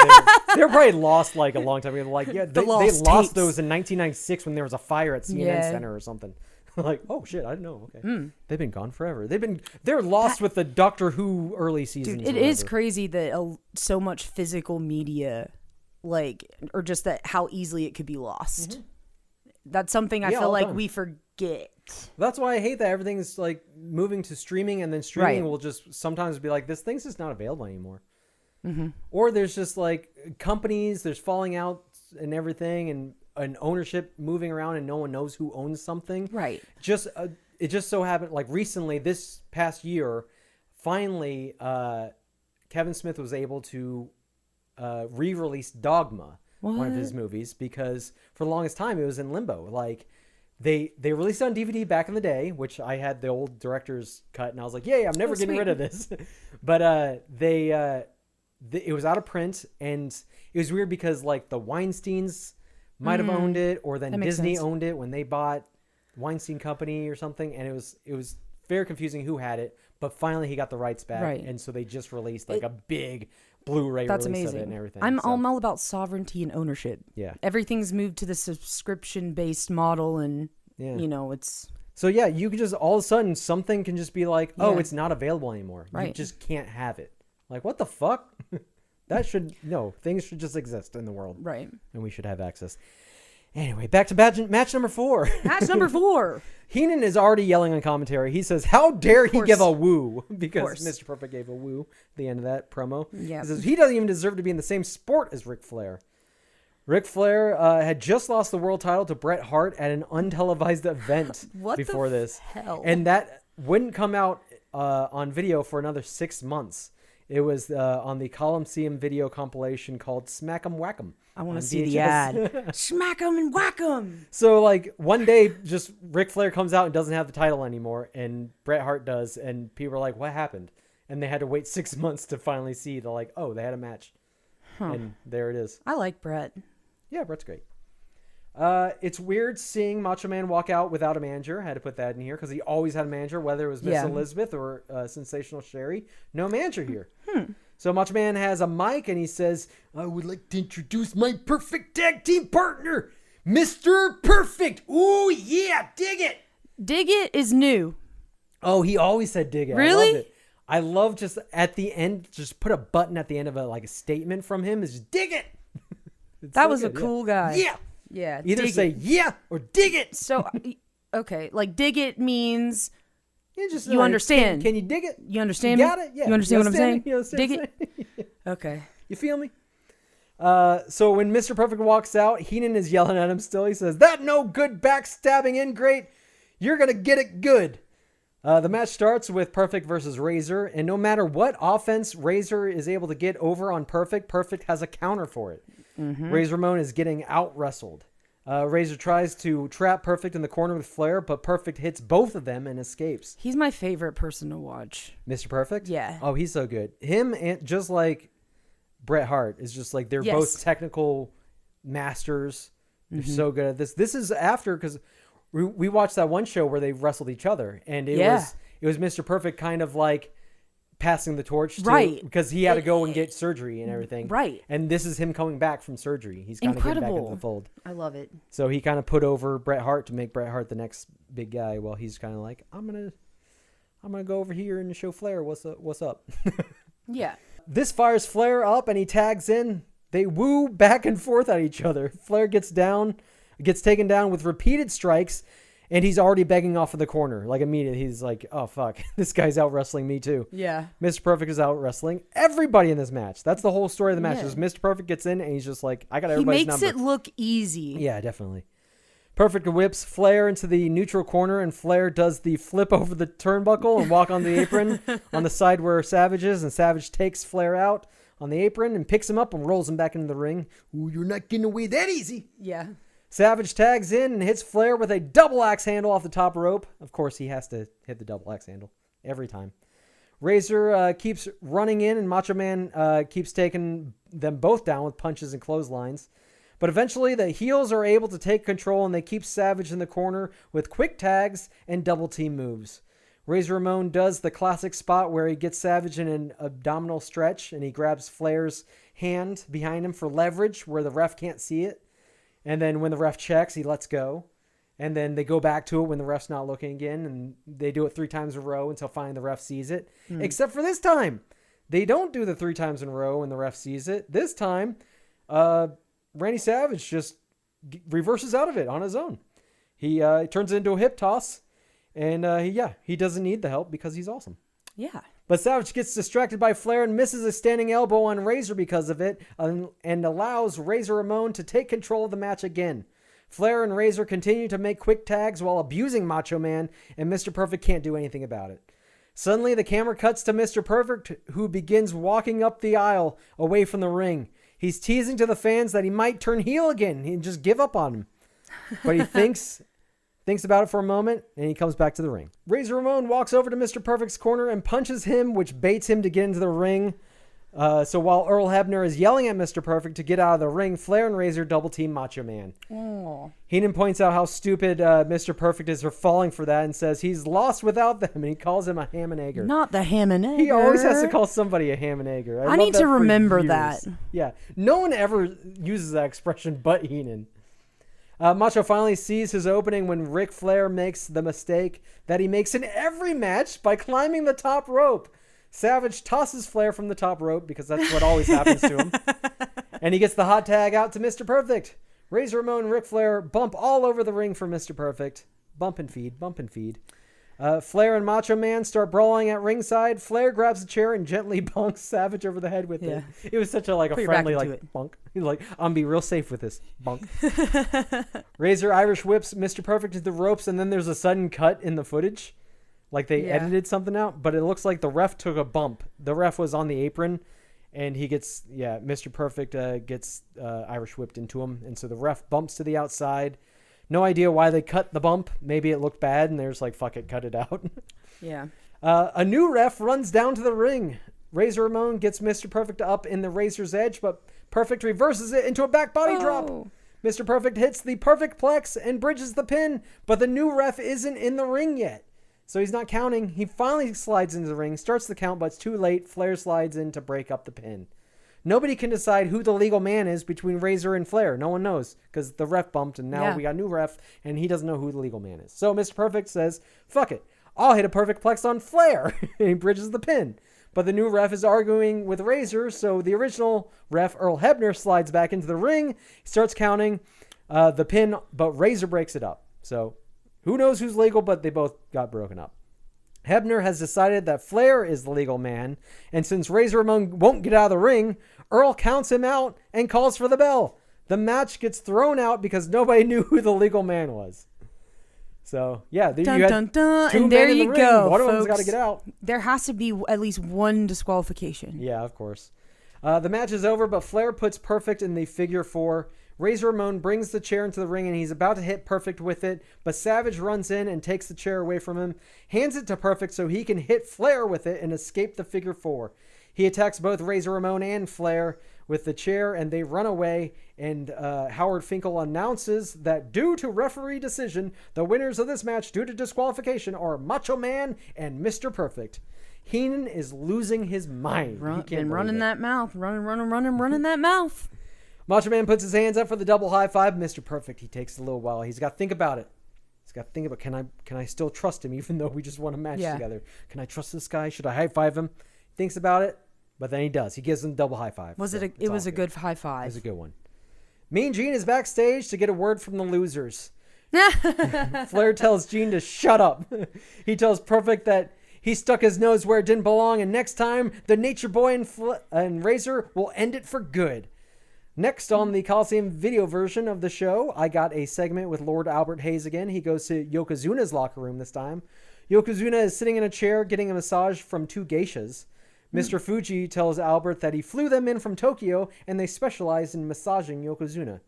they're probably lost like a long time ago. Like, yeah, they lost those in 1996 when there was a fire at CNN Center or something. Like, oh shit, I didn't know. Okay, they've been gone forever. They're lost with the Doctor Who early seasons. Dude, it is crazy that so much physical media, like, or just that how easily it could be lost. Mm-hmm. That's something I feel like we forget. That's why I hate that everything's like moving to streaming, and then streaming will just sometimes be like, this thing's just not available anymore. Mm-hmm. Or there's just like companies, there's falling out and everything, and an ownership moving around, and no one knows who owns something. Right. It just so happened like recently, this past year, finally, Kevin Smith was able to re-release Dogma, one of his movies, because for the longest time it was in limbo. Like they released it on DVD back in the day, which I had the old director's cut, and I was like, "Yay, I'm never getting rid of this." But it was out of print, and it was weird because like the Weinsteins might have owned it, or then Disney owned it when they bought Weinstein Company or something, and it was very confusing who had it. But finally, he got the rights back, and so they just released like a big Blu-ray release of it and everything. I'm all about sovereignty and ownership. Yeah, everything's moved to the subscription-based model, and it's. So yeah, you can just all of a sudden something can just be like, oh, it's not available anymore. Right. You just can't have it. Like, what the fuck? Things should just exist in the world. Right. And we should have access. Anyway, back to match number 4. Match number 4. Heenan is already yelling on commentary. He says, how dare he give a woo? Because Mr. Perfect gave a woo at the end of that promo. Yeah. He says, he doesn't even deserve to be in the same sport as Ric Flair. Ric Flair had just lost the world title to Bret Hart at an untelevised event before this. Hell? And that wouldn't come out on video for another 6 months. It was on the Coliseum video compilation called Smack 'em Whack 'em. I want to see the ad. Smack 'em and whack 'em. So like one day, just Ric Flair comes out and doesn't have the title anymore, and Bret Hart does, and people are like, "What happened?" And they had to wait 6 months to finally see. They're like, "Oh, they had a match," and there it is. I like Bret. Yeah, Bret's great. It's weird seeing Macho Man walk out without a manager. I had to put that in here because he always had a manager, whether it was Miss Elizabeth or Sensational Sherry. No manager here. So Macho Man has a mic and he says, I would like to introduce my perfect tag team partner, Mr. Perfect. Ooh, yeah, dig it. Dig it is new. Oh, he always said dig it. Really? I loved it. I love just at the end, just put a button at the end of a statement from him is just dig it. That was a cool guy. Yeah. Yeah. Either say yeah or dig it. So, okay, like dig it means just you understand. Can you dig it? You understand you me? Got it? Yeah. You understand what I'm saying? Dig it? Okay. You feel me? So when Mr. Perfect walks out, Heenan is yelling at him still. He says, that no good backstabbing ingrate. You're going to get it good. The match starts with Perfect versus Razor, and no matter what offense Razor is able to get over on Perfect, Perfect has a counter for it. Razor Ramon is getting out-wrestled. Razor tries to trap Perfect in the corner with Flair, but Perfect hits both of them and escapes. He's my favorite person to watch. Mr. Perfect? Yeah. Oh, he's so good. Him, and just like Bret Hart, is just like they're both technical masters. They're so good at this. This is after, because we watched that one show where they wrestled each other, and it was Mr. Perfect kind of like passing the torch to, because he had to go and get surgery and everything. Right. And this is him coming back from surgery. He's kind of getting back into the fold. I love it. So he kind of put over Bret Hart to make Bret Hart the next big guy, while he's kind of like, I'm gonna go over here and show Flair what's up. Yeah. This fires Flair up and he tags in. They woo back and forth at each other. Flair gets taken down with repeated strikes. And he's already begging off of the corner. Like, immediately, he's like, oh, fuck. This guy's out wrestling me, too. Yeah. Mr. Perfect is out wrestling everybody in this match. That's the whole story of the match. Is Mr. Perfect gets in, and he's just like, I got everybody's number. He makes it look easy. Yeah, definitely. Perfect whips Flair into the neutral corner, and Flair does the flip over the turnbuckle and walk on the apron on the side where Savage is, and Savage takes Flair out on the apron and picks him up and rolls him back into the ring. Ooh, you're not getting away that easy. Yeah. Savage tags in and hits Flair with a double axe handle off the top rope. Of course, he has to hit the double axe handle every time. Razor keeps running in, and Macho Man keeps taking them both down with punches and clotheslines. But eventually, the heels are able to take control, and they keep Savage in the corner with quick tags and double team moves. Razor Ramon does the classic spot where he gets Savage in an abdominal stretch, and he grabs Flair's hand behind him for leverage where the ref can't see it. And then when the ref checks, he lets go. And then they go back to it when the ref's not looking again. And they do it 3 times in a row until finally the ref sees it. Except for this time. They don't do the 3 times in a row when the ref sees it. This time, Randy Savage just reverses out of it on his own. He turns it into a hip toss. And he doesn't need the help because he's awesome. Yeah. But Savage gets distracted by Flair and misses a standing elbow on Razor because of it, and allows Razor Ramon to take control of the match again. Flair and Razor continue to make quick tags while abusing Macho Man, and Mr. Perfect can't do anything about it. Suddenly, the camera cuts to Mr. Perfect, who begins walking up the aisle away from the ring. He's teasing to the fans that he might turn heel again and just give up on him. But he thinks about it for a moment, and he comes back to the ring. Razor Ramon walks over to Mr. Perfect's corner and punches him, which baits him to get into the ring. So while Earl Hebner is yelling at Mr. Perfect to get out of the ring, Flair and Razor double team Macho Man. Oh. Heenan points out how stupid Mr. Perfect is for falling for that and says he's lost without them, and he calls him a ham and egger. Not the ham and egger. He always has to call somebody a ham and egger. I need to remember that. Yeah. No one ever uses that expression but Heenan. Macho finally sees his opening when Ric Flair makes the mistake that he makes in every match by climbing the top rope. Savage tosses Flair from the top rope because that's what always happens to him. And he gets the hot tag out to Mr. Perfect. Razor Ramon and Ric Flair bump all over the ring for Mr. Perfect. Bump and feed, bump and feed. Flair and Macho Man start brawling at ringside. Flair grabs a chair and gently bonks Savage over the head with it. It was such a friendly bonk. He's like, I'm be real safe with this bonk. Razor Irish whips Mr. Perfect to the ropes, and then there's a sudden cut in the footage. Like they edited something out, but it looks like the ref took a bump. The ref was on the apron, and he gets, Mr. Perfect gets Irish whipped into him, and so the ref bumps to the outside. No idea why they cut the bump. Maybe it looked bad, and they're just like, fuck it, cut it out. Yeah. A new ref runs down to the ring. Razor Ramon gets Mr. Perfect up in the Razor's Edge, but Perfect reverses it into a back body drop. Mr. Perfect hits the Perfect Plex and bridges the pin, but the new ref isn't in the ring yet. So he's not counting. He finally slides into the ring, starts the count, but it's too late. Flair slides in to break up the pin. Nobody can decide who the legal man is between Razor and Flair. No one knows because the ref bumped, and now we got a new ref, and he doesn't know who the legal man is. So Mr. Perfect says, fuck it. I'll hit a Perfect Plex on Flair. And he bridges the pin. But the new ref is arguing with Razor, so the original ref, Earl Hebner, slides back into the ring, starts counting the pin, but Razor breaks it up. So who knows who's legal, but they both got broken up. Hebner has decided that Flair is the legal man, and since Razor Ramon won't get out of the ring, Earl counts him out and calls for the bell. The match gets thrown out because nobody knew who the legal man was. So, yeah, you had dun, dun. two And men there in the you ring. go, One of them's folks. got to get out. There has to be at least one disqualification. Yeah, of course. The match is over, but Flair puts Perfect in the figure 4. Razor Ramon brings the chair into the ring, and he's about to hit Perfect with it, but Savage runs in and takes the chair away from him, hands it to Perfect so he can hit Flair with it and escape the figure 4. He attacks both Razor Ramon and Flair with the chair, and they run away, and Howard Finkel announces that due to referee decision, the winners of this match due to disqualification are Macho Man and Mr. Perfect. Heenan is losing his mind. Running that mouth. Running that mouth. Macho Man puts his hands up for the double high five. Mr. Perfect, he takes a little while. He's got to think about it. He's got to think about, can I still trust him even though we just won a match together? Can I trust this guy? Should I high five him? Thinks about it, but then he does. He gives him double high five. It was a good high five. It was a good one. Mean Gene is backstage to get a word from the losers. Flair tells Gene to shut up. He tells Perfect that he stuck his nose where it didn't belong, and next time the Nature Boy and Razor will end it for good. Next on the Coliseum video version of the show, I got a segment with Lord Albert Hayes again. He goes to Yokozuna's locker room this time. Yokozuna is sitting in a chair getting a massage from 2 geishas. Mr. Fuji tells Albert that he flew them in from Tokyo and they specialize in massaging Yokozuna.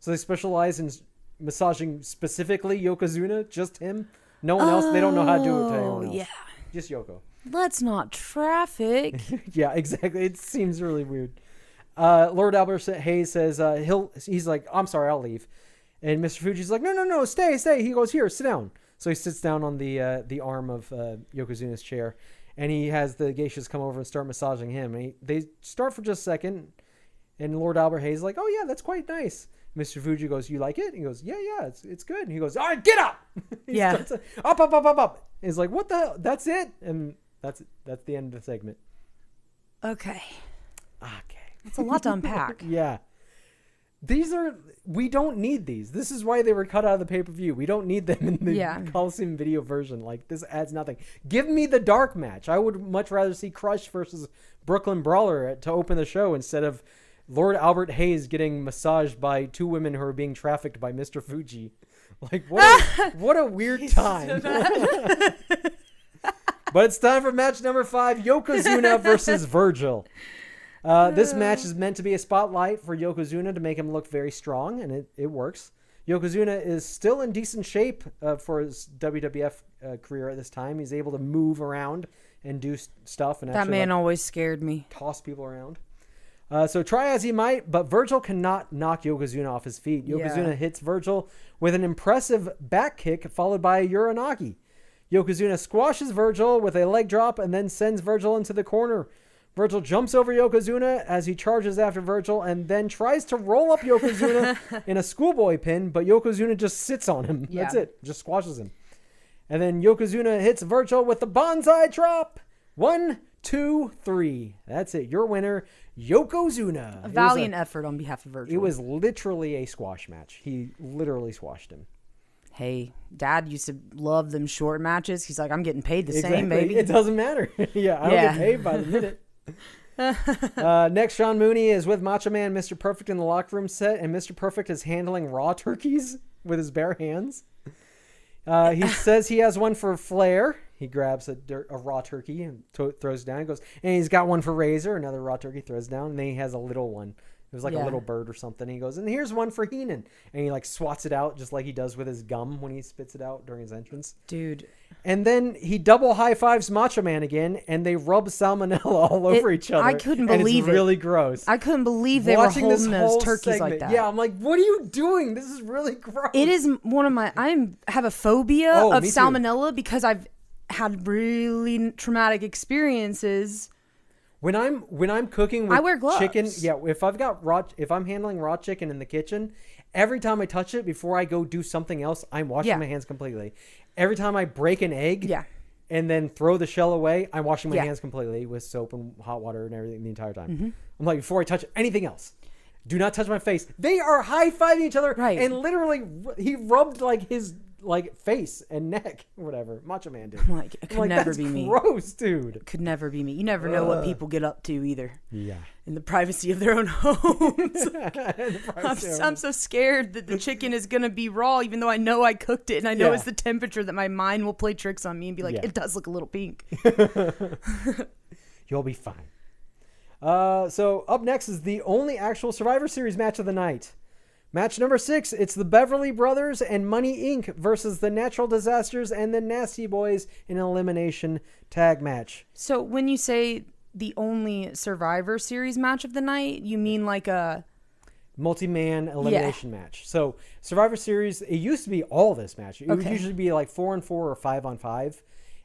So they specialize in massaging specifically Yokozuna, just him. No one else. They don't know how to do it to anyone else. Yeah. Just Yoko. Let's not traffic. Yeah, exactly. It seems really weird. Lord Albert Hayes says he's like, I'm sorry, I'll leave. And Mr. Fuji's like, no, stay. He goes, here, sit down. So he sits down on the arm of Yokozuna's chair, and he has the geishas come over and start massaging him. And they start for just a second, and Lord Albert Hayes is like, oh yeah, that's quite nice. Mr. Fuji goes, you like it? He goes, yeah, it's good. And he goes, all right, get up. Yeah. Up. He's like, what the hell? That's it? And that's the end of the segment. Okay. It's a lot to unpack. Yeah. We don't need these. This is why they were cut out of the pay-per-view. We don't need them in the Coliseum video version. Like, this adds nothing. Give me the dark match. I would much rather see Crush versus Brooklyn Brawler to open the show instead of Lord Albert Hayes getting massaged by 2 women who are being trafficked by Mr. Fuji. Like, what a weird time. But it's time for match number 5, Yokozuna versus Virgil. This match is meant to be a spotlight for Yokozuna to make him look very strong, and it works. Yokozuna is still in decent shape for his WWF career at this time. He's able to move around and do stuff. And that man always scared me. Toss people around. So try as he might, but Virgil cannot knock Yokozuna off his feet. Yokozuna hits Virgil with an impressive back kick followed by a Uranagi. Yokozuna squashes Virgil with a leg drop and then sends Virgil into the corner. Virgil jumps over Yokozuna as he charges after Virgil and then tries to roll up Yokozuna in a schoolboy pin, but Yokozuna just sits on him. Yeah. That's it. Just squashes him. And then Yokozuna hits Virgil with the bonsai drop. 1, 2, 3. That's it. Your winner, Yokozuna. A valiant effort on behalf of Virgil. It was literally a squash match. He literally squashed him. Hey, Dad used to love them short matches. He's like, I'm getting paid the same, baby. It doesn't matter. I don't get paid by the minute. Next, Sean Mooney is with Macho Man, Mr. Perfect in the locker room set, and Mr. Perfect is handling raw turkeys with his bare hands. He says he has one for Flair. He grabs a raw turkey and throws it down. He goes, and he's got one for Razor, another raw turkey, throws it down, and then he has a little one. It was like a little bird or something. He goes, and here's one for Heenan. And he like swats it out just like he does with his gum when he spits it out during his entrance. Dude. And then he double high fives Macho Man again, and they rub salmonella all over each other. I couldn't believe it. It's really gross. I couldn't believe they were holding those turkeys like that. Yeah, I'm like, what are you doing? This is really gross. It is one of my... I have a phobia of salmonella because I've had really traumatic experiences. When I'm cooking with I wear gloves. Chicken, if I'm handling raw chicken in the kitchen, every time I touch it before I go do something else, I'm washing my hands completely. Every time I break an egg and then throw the shell away, I'm washing my hands completely with soap and hot water and everything the entire time. Mm-hmm. I'm like, before I touch anything else, do not touch my face. They are high-fiving each other, and literally he rubbed like his face and neck or whatever. Macho Man did. Like, it could never be me. Gross, dude. It could never be me. You never know what people get up to either. Yeah. In the privacy of their own homes. I'm so scared that the chicken is going to be raw, even though I know I cooked it and I know it's the temperature, that my mind will play tricks on me and be like, it does look a little pink. You'll be fine. So up next is the only actual Survivor Series match of the night. Match number 6, it's the Beverly Brothers and Money Inc. versus the Natural Disasters and the Nasty Boys in an elimination tag match. So when you say the only Survivor Series match of the night, you mean like a... multi-man elimination match. So Survivor Series, it used to be all this match. It would usually be like 4-on-4 or 5-on-5.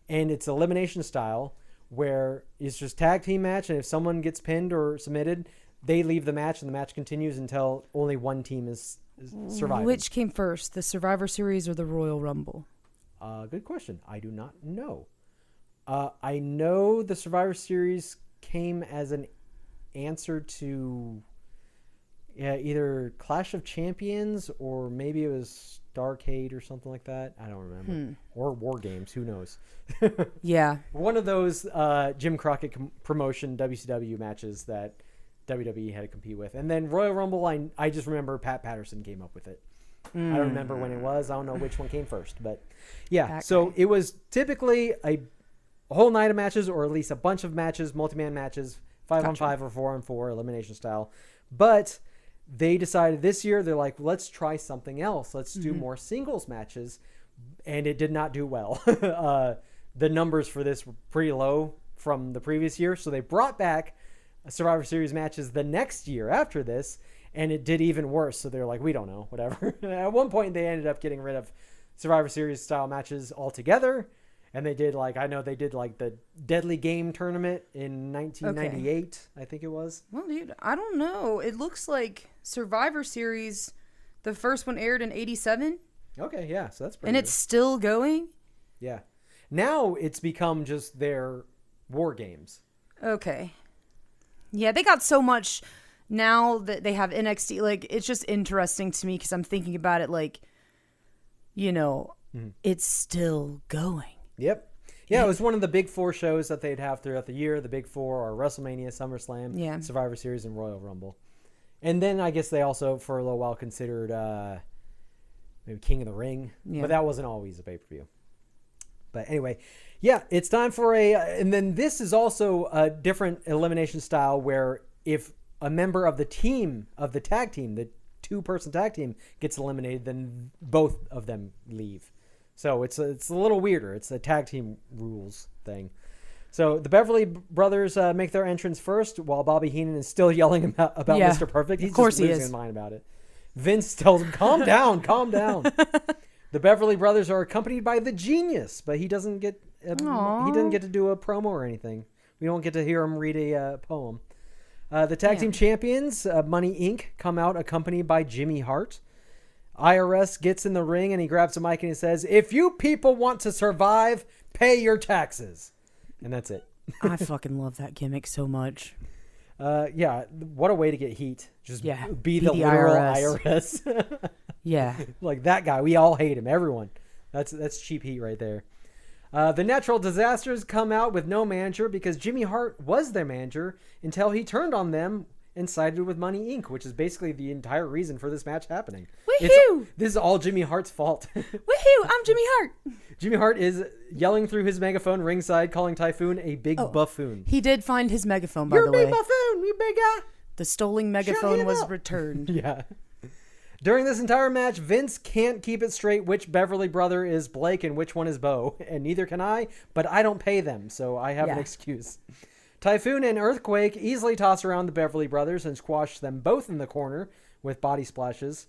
And it's elimination style where it's just tag team match. And if someone gets pinned or submitted, they leave the match, and the match continues until only one team is surviving. Which came first, the Survivor Series or the Royal Rumble? Good question. I do not know. I know the Survivor Series came as an answer to either Clash of Champions or maybe it was Starrcade or something like that. I don't remember. Or War Games. Who knows? Yeah. One of those Jim Crockett promotion WCW matches that WWE had to compete with. And then Royal Rumble, I just remember Pat Patterson came up with it. I don't remember when it was. I don't know which one came first. But yeah, it was typically a whole night of matches, or at least a bunch of matches, multi-man matches, 5-on-5 or 4-on-4 elimination style. But they decided this year, they're like, let's try something else. Let's do more singles matches. And it did not do well. The numbers for this were pretty low from the previous year. So they brought back Survivor Series matches the next year after this, and it did even worse. So they're like, we don't know, whatever. At one point, they ended up getting rid of Survivor Series style matches altogether, and they did the Deadly Game tournament in 1998, I think it was. Well, dude, I don't know. It looks like Survivor Series, the first one aired in 87. Okay, yeah, so that's pretty and good. It's still going? Yeah. Now it's become just their War Games. Okay. Yeah, they got so much now that they have NXT. Like, it's just interesting to me because I'm thinking about it like, it's still going. Yep. Yeah, it was one of the big 4 shows that they'd have throughout the year. The big 4 are WrestleMania, SummerSlam, Survivor Series, and Royal Rumble. And then I guess they also, for a little while, considered maybe King of the Ring. Yeah. But that wasn't always a pay-per-view. But anyway, yeah, it's time for and then this is also a different elimination style where if a member of the team, of the tag team, the 2-person tag team gets eliminated, then both of them leave. So it's a little weirder. It's a tag team rules thing. So the Beverly Brothers make their entrance first while Bobby Heenan is still yelling about Mr. Perfect. He's just losing his mind about it. Vince tells him, calm down, calm down. The Beverly Brothers are accompanied by the Genius, but he doesn't get to do a promo or anything. We don't get to hear him read a poem. The tag team champions, Money Inc., come out accompanied by Jimmy Hart. IRS gets in the ring and he grabs a mic and he says, if you people want to survive, pay your taxes. And that's it. I fucking love that gimmick so much. Yeah, what a way to get heat. Just be the literal IRS. Yeah. Like that guy. We all hate him. Everyone. That's cheap heat right there. The Natural Disasters come out with no manager because Jimmy Hart was their manager until he turned on them and sided with Money Inc., which is basically the entire reason for this match happening. Woohoo! This is all Jimmy Hart's fault. Woohoo! I'm Jimmy Hart. Jimmy Hart is yelling through his megaphone ringside, calling Typhoon a big buffoon. He did find his megaphone, by the way. You're a big buffoon, you big guy. The stolen megaphone was returned. Yeah. During this entire match, Vince can't keep it straight which Beverly brother is Blake and which one is Bo, and neither can I, but I don't pay them, so I have an excuse. Typhoon and Earthquake easily toss around the Beverly brothers and squash them both in the corner with body splashes.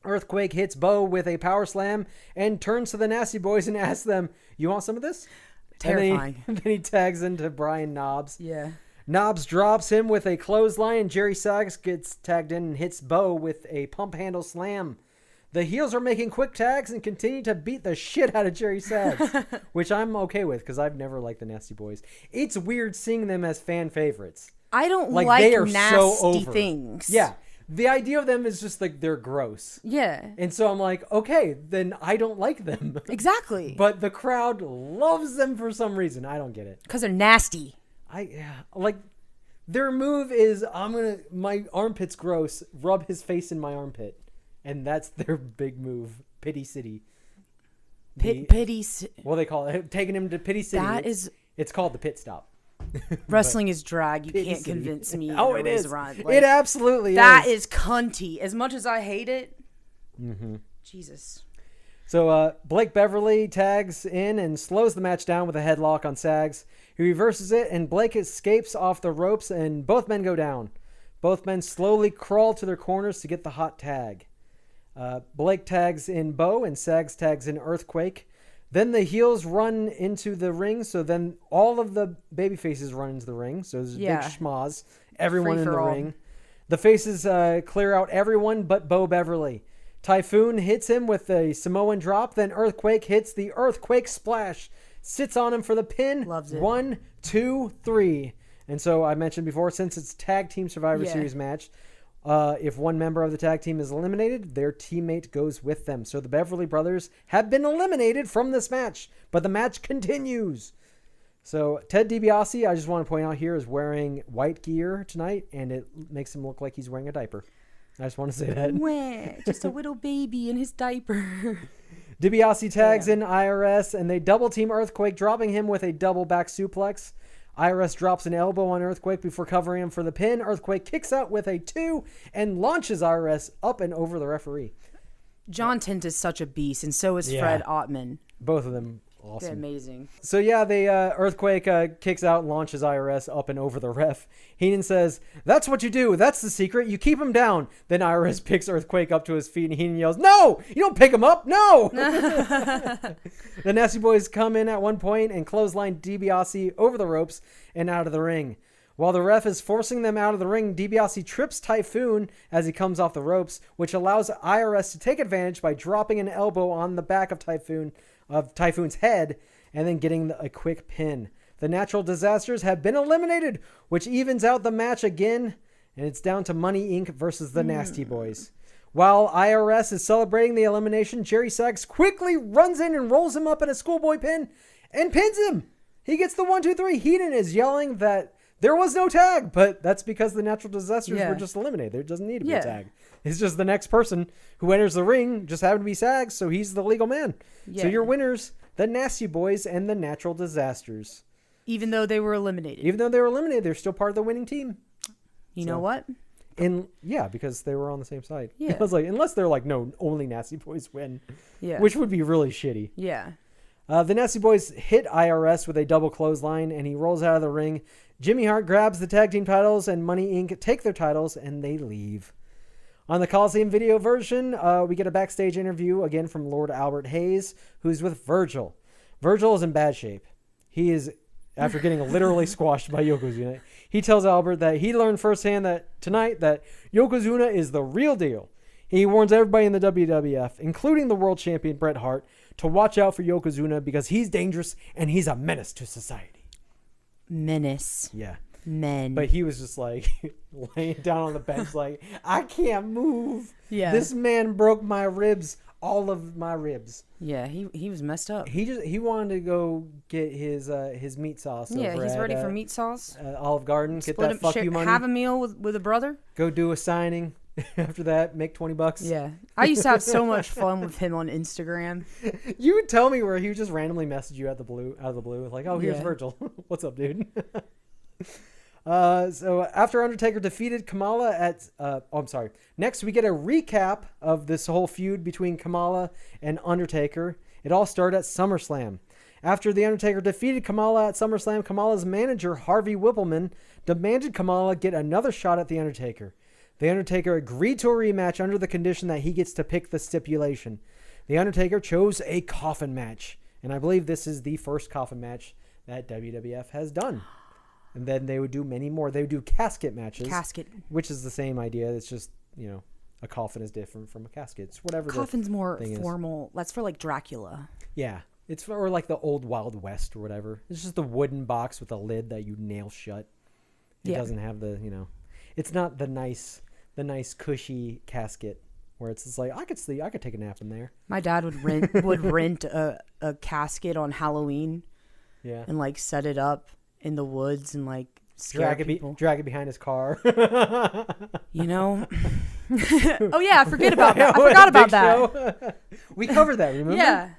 Earthquake hits Bo with a power slam and turns to the Nasty Boys and asks them, you want some of this? Terrifying. And then he tags into Brian Knobbs. Yeah. Knobbs drops him with a clothesline, and Jerry Saggs gets tagged in and hits Bo with a pump handle slam. The heels are making quick tags and continue to beat the shit out of Jerry Saggs, which I'm okay with because I've never liked the Nasty Boys. It's weird seeing them as fan favorites. I don't like they are nasty so over. things. Yeah. The idea of them is just like they're gross. Yeah. And so I'm like, okay, then I don't like them. Exactly. But the crowd loves them for some reason. I don't get it. Because they're nasty. Like their move is my armpit's gross, rub his face in my armpit. And that's their big move. Pity City. Pity City. What they call it? Taking him to Pity City. It's called the pit stop. Wrestling is drag. You can't convince me. Oh, it is. Like, it absolutely that is. That is cunty. As much as I hate it. Mm-hmm. Jesus. So Blake Beverly tags in and slows the match down with a headlock on Saggs. He reverses it and Blake escapes off the ropes and both men go down. Both men slowly crawl to their corners to get the hot tag. Blake tags in Bo and Saggs tags in Earthquake. Then the heels run into the ring, so then all of the baby faces run into the ring. So there's a big schmoz. Everyone in the ring. The faces clear out everyone but Bo Beverly. Typhoon hits him with a Samoan drop. Then Earthquake hits the Earthquake Splash. Sits on him for the pin. Loves it. 1, 2, 3. And so I mentioned before, since it's Tag Team Survivor Series match, if one member of the tag team is eliminated, their teammate goes with them. So the Beverly Brothers have been eliminated from this match, but the match continues. So Ted DiBiase, I just want to point out here, is wearing white gear tonight, and it makes him look like he's wearing a diaper. I just want to say that. Wah, just a little baby in his diaper. DiBiase tags in IRS, and they double team Earthquake, dropping him with a double back suplex. IRS drops an elbow on Earthquake before covering him for the pin. Earthquake kicks out with a 2 and launches IRS up and over the referee. John Tint is such a beast, and so is Fred Ottman. Both of them awesome. They're amazing. So yeah, the Earthquake kicks out and launches IRS up and over the ref. Heenan says, "That's what you do. That's the secret. You keep him down." Then IRS picks Earthquake up to his feet, and Heenan yells, "No! You don't pick him up! No!" The Nasty Boys come in at one point and clothesline DiBiase over the ropes and out of the ring. While the ref is forcing them out of the ring, DiBiase trips Typhoon as he comes off the ropes, which allows IRS to take advantage by dropping an elbow on the back of Typhoon's head and then getting a quick pin. The Natural Disasters have been eliminated, which evens out the match again, and it's down to Money Inc. versus the Nasty Boys. While IRS is celebrating the elimination, Jerry Saggs quickly runs in and rolls him up in a schoolboy pin and pins him. He gets the 1, 2, 3. Heenan is yelling that there was no tag, but that's because the Natural Disasters were just eliminated. There doesn't need to be a tag. It's just the next person who enters the ring just happened to be Saggs, so he's the legal man. Yeah. So your winners the Nasty Boys and the Natural Disasters. Even though they were eliminated. They're still part of the winning team. You know what? Because they were on the same side. Yeah. I was like, unless they're like, no, only Nasty Boys win. Yeah. Which would be really shitty. Yeah. The Nasty Boys hit IRS with a double clothesline, and he rolls out of the ring. Jimmy Hart grabs the tag team titles, and Money Inc. take their titles, and they leave. On the Coliseum video version, we get a backstage interview, again from Lord Albert Hayes, who's with Virgil. Virgil is in bad shape. He is, after getting literally squashed by Yokozuna, he tells Albert that he learned firsthand tonight that Yokozuna is the real deal. He warns everybody in the WWF, including the world champion Bret Hart, to watch out for Yokozuna because he's dangerous and he's a menace to society. Menace. Yeah. Men. But he was just like laying down on the bench like, I can't move. Yeah. This man broke my ribs, all of my ribs. Yeah, he was messed up. He wanted to go get his meat sauce. Yeah, over he's at, ready for meat sauce. Olive Garden. Get that fuck you money. Have a meal with a brother. Go do a signing. After that, make $20. Yeah, I used to have so much fun with him on Instagram. You would tell me where he would just randomly message you out of the blue, like, "Oh, here's Virgil. What's up, dude?" So after Undertaker defeated Kamala at, next we get a recap of this whole feud between Kamala and Undertaker. It all started at SummerSlam. After the Undertaker defeated Kamala at SummerSlam, Kamala's manager Harvey Whippleman demanded Kamala get another shot at the Undertaker. The Undertaker agreed to a rematch under the condition that he gets to pick the stipulation. The Undertaker chose a coffin match, and I believe this is the first coffin match that WWF has done. And then they would do many more. They would do casket matches. Which is the same idea. It's just, a coffin is different from a casket. It's whatever. Coffin's more formal. That's for like Dracula. Yeah. It's for like the old Wild West or whatever. It's just a wooden box with a lid that you nail shut. It doesn't have the, it's not the nice cushy casket where it's just like, I could take a nap in there. My dad would rent a casket on Halloween. Yeah. And like set it up in the woods and like scare people. Drag it behind his car. Oh yeah, I forgot about that. We covered that, remember? Yeah.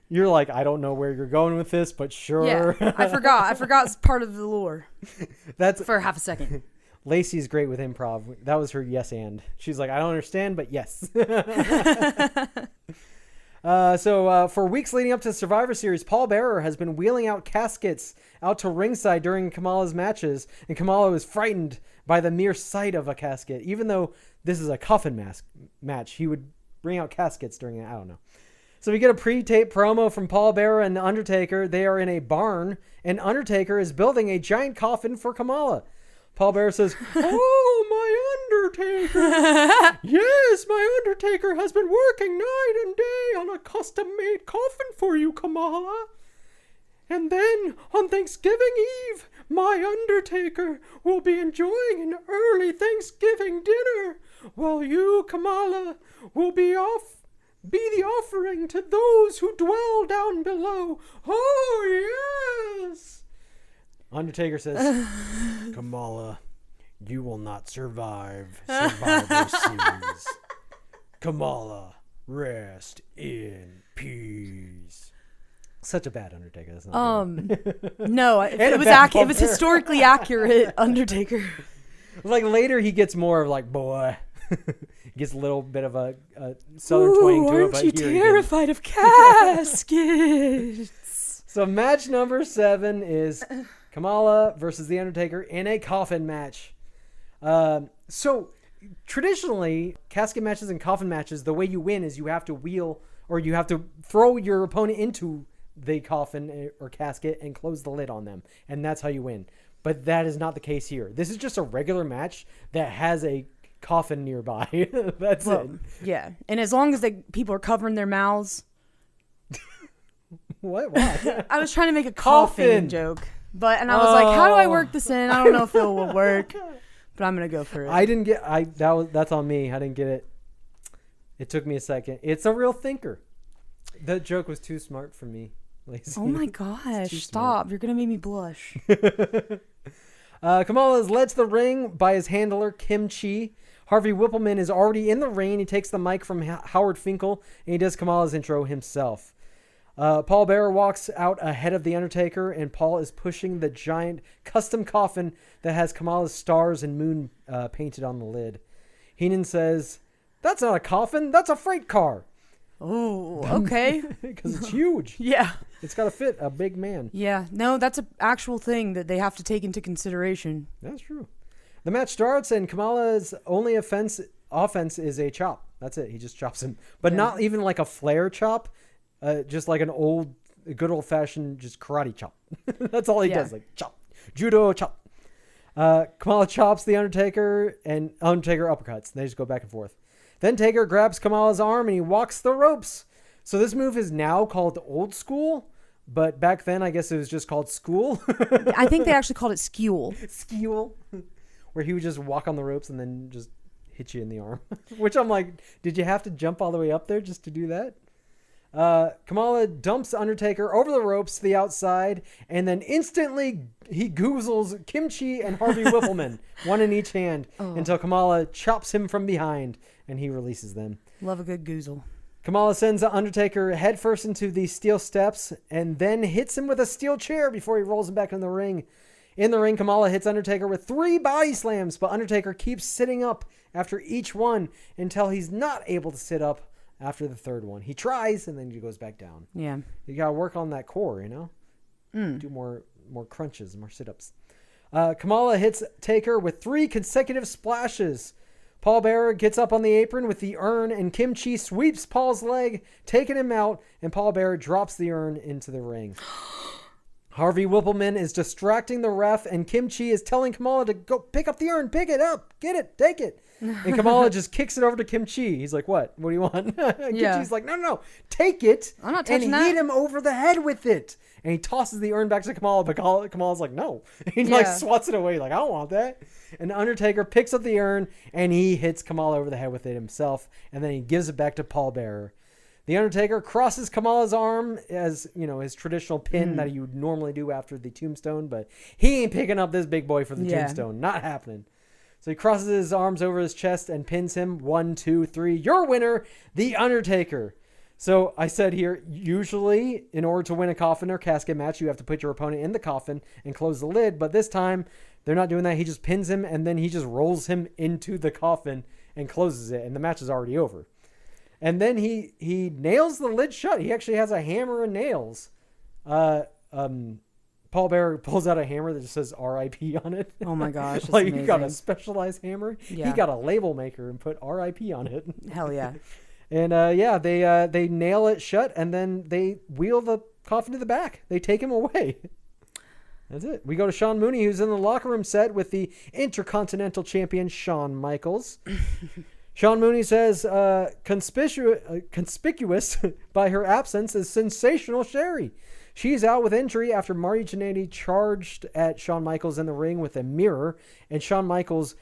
You're like, I don't know where you're going with this, but sure. Yeah, I forgot it's part of the lore. That's for half a second. Lacey's great with improv. That was her yes and. She's like, I don't understand, but yes. So for weeks leading up to the Survivor Series, Paul Bearer has been wheeling out caskets out to ringside during Kamala's matches, and Kamala was frightened by the mere sight of a casket. Even though this is a coffin match, he would bring out caskets during it. I don't know. So we get a pre-tape promo from Paul Bearer and Undertaker. They are in a barn, and Undertaker is building a giant coffin for Kamala. Paul Bearer says, "Oh, my Undertaker! Yes, my Undertaker has been working night and day on a custom-made coffin for you, Kamala. And then, on Thanksgiving Eve, my Undertaker will be enjoying an early Thanksgiving dinner, while you, Kamala, will be the offering to those who dwell down below. Oh, yes!" Undertaker says, "Kamala, you will not survive Survivor Series. Kamala, rest in peace." Such a bad Undertaker. That's not no, it was historically accurate Undertaker. Like later he gets more of like, boy. He gets a little bit of a southern twang to it. Aren't you terrified of caskets? So match number 7 is Kamala versus The Undertaker in a coffin match. So traditionally, casket matches and coffin matches, the way you win is you have to wheel or you have to throw your opponent into the coffin or casket and close the lid on them. And that's how you win. But that is not the case here. This is just a regular match that has a coffin nearby. That's it. Yeah. And as long as people are covering their mouths. What? Why? I was trying to make a coffin joke. And I was like, how do I work this in? I don't know if it will work. But I'm going to go for it. I didn't get that's on me. I didn't get it. It took me a second. It's a real thinker. That joke was too smart for me, Lacy. Oh my gosh. Stop. You're going to make me blush. Kamala is led to the ring by his handler, Kim Chi. Harvey Whippleman is already in the ring. He takes the mic from Howard Finkel, and he does Kamala's intro himself. Paul Bearer walks out ahead of The Undertaker, and Paul is pushing the giant custom coffin that has Kamala's stars and moon painted on the lid. Heenan says, "That's not a coffin, that's a freight car." Oh, okay. Because it's huge. Yeah. It's got to fit a big man. Yeah. No, that's an actual thing that they have to take into consideration. That's true. The match starts, and Kamala's only offense is a chop. That's it. He just chops him. But not even like a flare chop. Just like an good old-fashioned just karate chop. That's all he does. Like chop. Judo chop. Kamala chops the Undertaker, and Undertaker uppercuts. They just go back and forth. Then Taker grabs Kamala's arm and he walks the ropes. So this move is now called old school, but back then I guess it was just called school. I think they actually called it skewel. Skewel. Where he would just walk on the ropes and then just hit you in the arm. Which I'm like, did you have to jump all the way up there just to do that? Kamala dumps Undertaker over the ropes to the outside, and then instantly he goozles Kimchi and Harvey Whippleman, one in each hand, until Kamala chops him from behind, and he releases them. Love a good goozle. Kamala sends the Undertaker headfirst into the steel steps, and then hits him with a steel chair before he rolls him back in the ring. In the ring, Kamala hits Undertaker with 3 body slams, but Undertaker keeps sitting up after each one until he's not able to sit up after the third one. He tries, and then he goes back down. Yeah. You got to work on that core, you know? Do more crunches, more sit-ups. Kamala hits Taker with 3 consecutive splashes. Paul Bearer gets up on the apron with the urn, and Kimchi sweeps Paul's leg, taking him out, and Paul Bearer drops the urn into the ring. Harvey Whippleman is distracting the ref, and Kimchi is telling Kamala to go pick up the urn, pick it up, get it, take it. And Kamala just kicks it over to Kimchi. He's like, what? What do you want? Kimchi's like, no, take it. I'm not touching and that. Hit him over the head with it. And he tosses the urn back to Kamala, but Kamala's like, no. He like swats it away, like, I don't want that. And the Undertaker picks up the urn, and he hits Kamala over the head with it himself, and then he gives it back to Paul Bearer. The Undertaker crosses Kamala's arm as, his traditional pin that he would normally do after the tombstone, but he ain't picking up this big boy for the tombstone. Not happening. So he crosses his arms over his chest and pins him. 1, 2, 3. Your winner, The Undertaker. So I said here, usually in order to win a coffin or casket match, you have to put your opponent in the coffin and close the lid. But this time, they're not doing that. He just pins him, and then he just rolls him into the coffin and closes it, and the match is already over. And then he nails the lid shut. He actually has a hammer and nails. Paul Bearer pulls out a hammer that just says R.I.P. on it. Oh my gosh. Like amazing. he got a specialized hammer. Yeah. He got a label maker and put R.I.P. on it. Hell yeah. And they nail it shut, and then they wheel the coffin to the back. They take him away. That's it. We go to Sean Mooney, who's in the locker room set with the Intercontinental Champion Shawn Michaels. Sean Mooney says, conspicuous by her absence is sensational Sherry. She's out with injury after Marty Jannetty charged at Shawn Michaels in the ring with a mirror, and Shawn Michaels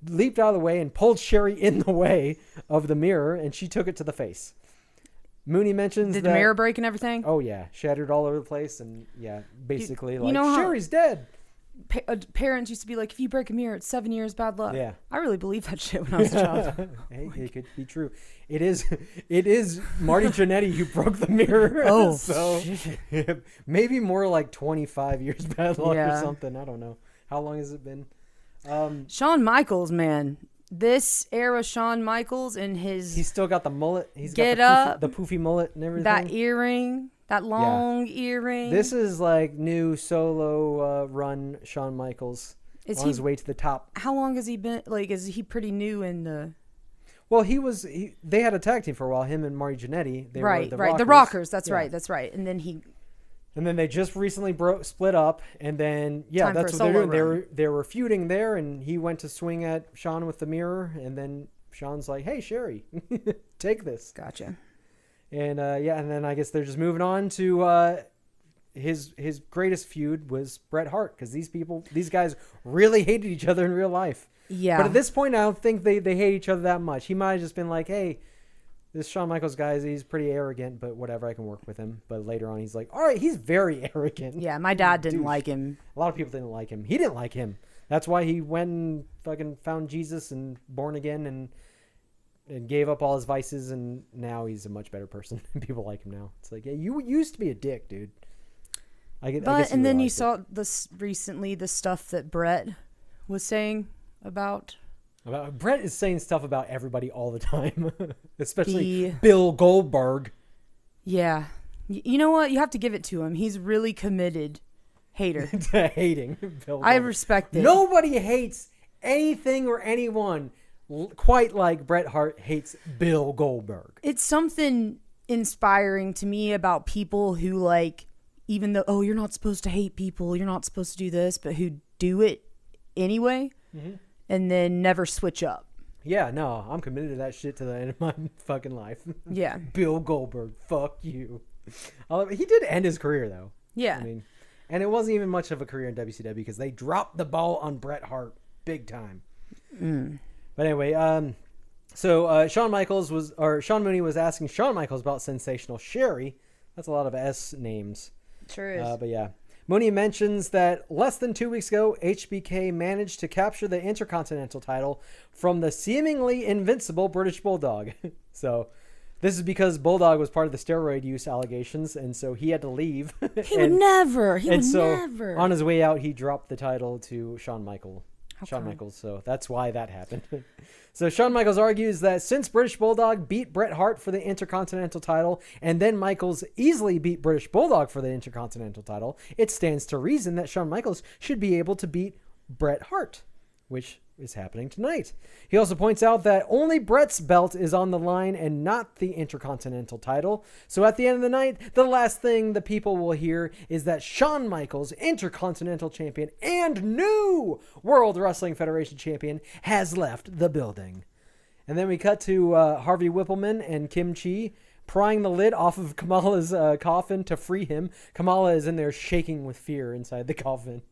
leaped out of the way and pulled Sherry in the way of the mirror, and she took it to the face. Mooney mentions Did the mirror break and everything? Oh, yeah. Shattered all over the place, and basically Sherry's dead. Parents used to be like, if you break a mirror, it's 7 years bad luck. Yeah. I really believed that shit when I was a child. Hey, it could be true. It is Marty Jannetty who broke the mirror. Oh. So maybe more like 25 years bad luck or something. I don't know. How long has it been? Shawn Michaels, man. This era Shawn Michaels and his... He's still got the mullet. He's got the poofy mullet and everything. That earring. That long earring. This is like new solo run Shawn Michaels on his way to the top. How long has he been? Like, is he pretty new in the... Well, they had a tag team for a while, him and Marty Jannetty. They were the Rockers. The Rockers. That's right. And then they just recently split up, and then that's what they're doing. They were feuding there, and he went to swing at Shawn with the mirror, and then Shawn's like, "Hey, Sherry, take this." Gotcha. And and then I guess they're just moving on to his greatest feud was Bret Hart, because these guys really hated each other in real life. Yeah. But at this point, I don't think they hate each other that much. He might have just been like, hey, this Shawn Michaels guy, he's pretty arrogant, but whatever, I can work with him. But later on, he's like, all right, he's very arrogant. Yeah, my dad didn't like him. A lot of people didn't like him. He didn't like him. That's why he went and fucking found Jesus and born again and and gave up all his vices, and now he's a much better person. People like him now. It's like, yeah, you used to be a dick, dude. I guess and then you saw this recently, the stuff that Bret was saying about Bret is saying stuff about everybody all the time, especially Bill Goldberg. Yeah. You know what? You have to give it to him. He's really committed hater. To hating Bill Goldberg. I respect it. Nobody hates anything or anyone quite like Bret Hart hates Bill Goldberg. It's something inspiring to me about people who, like, even though, you're not supposed to hate people, you're not supposed to do this, but who do it anyway, and then never switch up. Yeah, no, I'm committed to that shit to the end of my fucking life. Yeah. Bill Goldberg, fuck you. He did end his career, though. Yeah. I mean, and it wasn't even much of a career in WCW because they dropped the ball on Bret Hart big time. But anyway, so Shawn Mooney was asking Shawn Michaels about Sensational Sherry. That's a lot of S names. Sure is. But yeah. Mooney mentions that less than 2 weeks ago, HBK managed to capture the Intercontinental title from the seemingly invincible British Bulldog. So this is because Bulldog was part of the steroid use allegations, and so he had to leave. He would never. On his way out, he dropped the title to Shawn Michaels. So that's why that happened. So Shawn Michaels argues that since British Bulldog beat Bret Hart for the Intercontinental title, and then Michaels easily beat British Bulldog for the Intercontinental title, it stands to reason that Shawn Michaels should be able to beat Bret Hart, which is happening tonight. He also points out that only Bret's belt is on the line and not the Intercontinental title. So at the end of the night, the last thing the people will hear is that Shawn Michaels, Intercontinental Champion and new World Wrestling Federation Champion, has left the building. And then we cut to Harvey Whippleman and Kim Chi prying the lid off of Kamala's coffin to free him. Kamala is in there shaking with fear inside the coffin.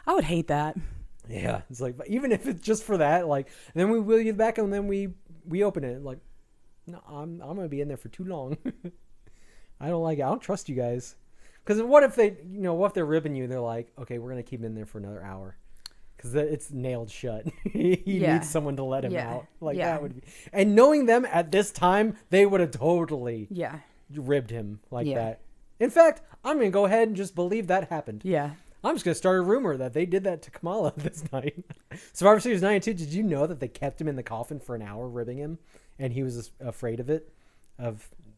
I would hate that. Yeah, it's like, even if it's just for that, like, and then we wheel you back and then we open it. Like, no, I'm gonna be in there for too long. I don't like it. I don't trust you guys. Because what if they're ribbing you? They're like, okay, we're gonna keep him in there for another hour because it's nailed shut. He needs someone to let him out. Like that would be. And knowing them at this time, they would have totally ribbed him like that. In fact, I'm gonna go ahead and just believe that happened. Yeah. I'm just going to start a rumor that they did that to Kamala this night. Survivor Series 92, did you know that they kept him in the coffin for an hour ribbing him? And he was afraid of it?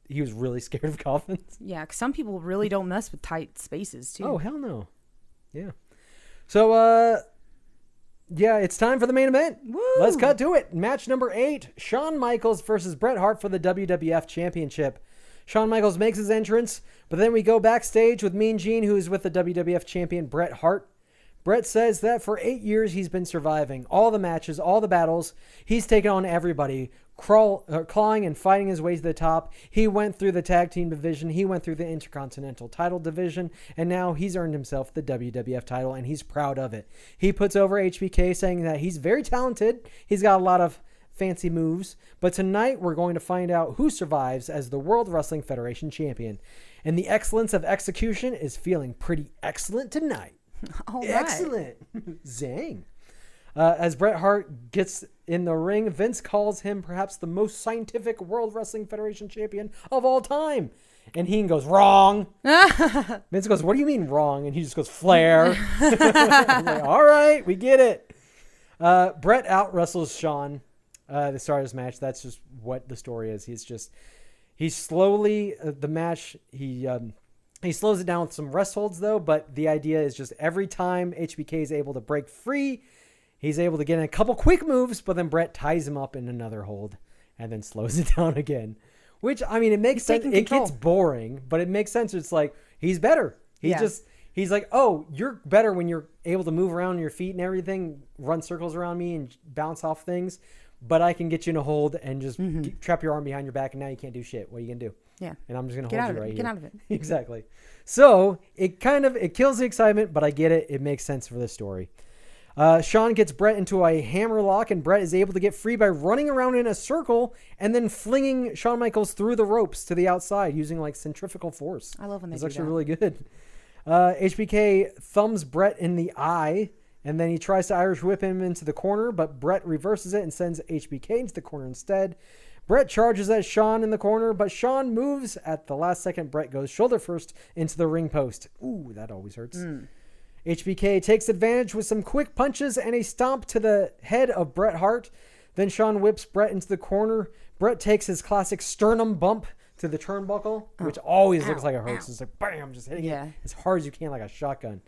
He was really scared of coffins? Yeah, because some people really don't mess with tight spaces, too. Oh, hell no. Yeah. So, it's time for the main event. Woo! Let's cut to it. Match number 8, Shawn Michaels versus Bret Hart for the WWF Championship. Shawn Michaels makes his entrance, but then we go backstage with Mean Gene, who is with the WWF champion Bret Hart. Bret says that for 8 years he's been surviving all the matches, all the battles. He's taken on everybody, clawing and fighting his way to the top. He went through the tag team division. He went through the Intercontinental title division, and now he's earned himself the WWF title, and he's proud of it. He puts over HBK, saying that he's very talented. He's got a lot of fancy moves, but tonight we're going to find out who survives as the World Wrestling Federation champion. And the excellence of execution is feeling pretty excellent tonight. All right. Excellent. Zang. As Bret Hart gets in the ring, Vince calls him perhaps the most scientific World Wrestling Federation champion of all time. And Heenan goes, wrong. Vince goes, what do you mean wrong? And he just goes, Flair. I'm like, all right, we get it. Bret out-wrestles Shawn. The start of this match, that's just what the story is. He's slowly, the match, he slows it down with some rest holds though, but the idea is just every time HBK is able to break free, he's able to get in a couple quick moves, but then Bret ties him up in another hold and then slows it down again. Which, I mean, it makes sense. It gets boring, but it makes sense. It's like, he's better. He's like, oh, you're better when you're able to move around your feet and everything, run circles around me and bounce off things. But I can get you in a hold and just trap your arm behind your back, and now you can't do shit. What are you going to do? Yeah. And I'm just going to hold you right here. Get out of it. Exactly. So it kills the excitement, but I get it. It makes sense for the story. Shawn gets Bret into a hammer lock, and Bret is able to get free by running around in a circle and then flinging Shawn Michaels through the ropes to the outside using like centrifugal force. I love when they do that. It's actually really good. HBK thumbs Bret in the eye And then he tries to Irish whip him into the corner, but Bret reverses it and sends HBK into the corner instead. Bret charges at Shawn in the corner, but Shawn moves at the last second. Bret goes shoulder first into the ring post. Ooh, that always hurts. HBK takes advantage with some quick punches and a stomp to the head of Bret Hart. Then Shawn whips Bret into the corner. Bret takes his classic sternum bump to the turnbuckle, which always looks like it hurts. It's like, bam, just hitting it as hard as you can like a shotgun.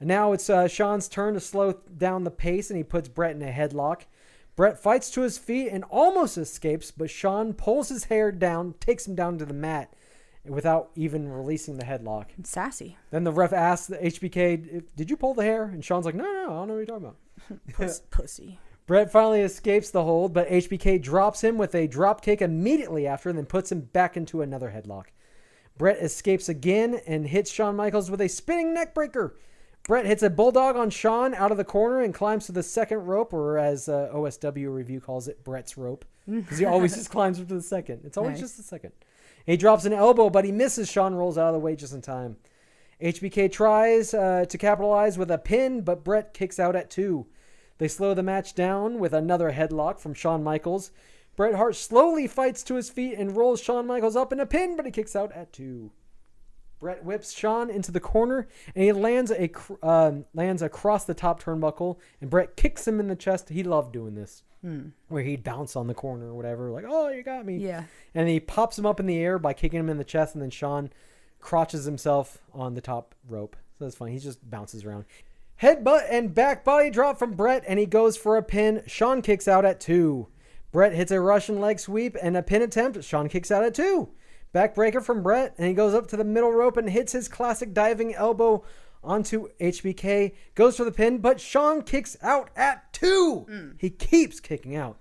And now it's Shawn's turn to slow down the pace, and he puts Bret in a headlock. Bret fights to his feet and almost escapes, but Shawn pulls his hair down, takes him down to the mat without even releasing the headlock. It's sassy. Then the ref asks the HBK, did you pull the hair? And Shawn's like, no, I don't know what you're talking about. Pussy. Bret finally escapes the hold, but HBK drops him with a drop kick immediately after and then puts him back into another headlock. Bret escapes again and hits Shawn Michaels with a spinning neck breaker. Bret hits a bulldog on Shawn out of the corner and climbs to the second rope, or as OSW review calls it, Bret's rope. Because he always just climbs up to the second. It's always just the second. He drops an elbow, but he misses. Shawn rolls out of the way just in time. HBK tries to capitalize with a pin, but Bret kicks out at 2. They slow the match down with another headlock from Shawn Michaels. Bret Hart slowly fights to his feet and rolls Shawn Michaels up in a pin, but he kicks out at 2. Bret whips Shawn into the corner, and he lands across the top turnbuckle, and Bret kicks him in the chest. He loved doing this, where he'd bounce on the corner or whatever, like, oh, you got me. Yeah. And he pops him up in the air by kicking him in the chest, and then Shawn crotches himself on the top rope. So that's fine. He just bounces around. Headbutt and back body drop from Bret, and he goes for a pin. Shawn kicks out at 2. Bret hits a Russian leg sweep and a pin attempt. Shawn kicks out at 2. Backbreaker from Bret, and he goes up to the middle rope and hits his classic diving elbow onto HBK. Goes for the pin, but Shawn kicks out at 2. He keeps kicking out.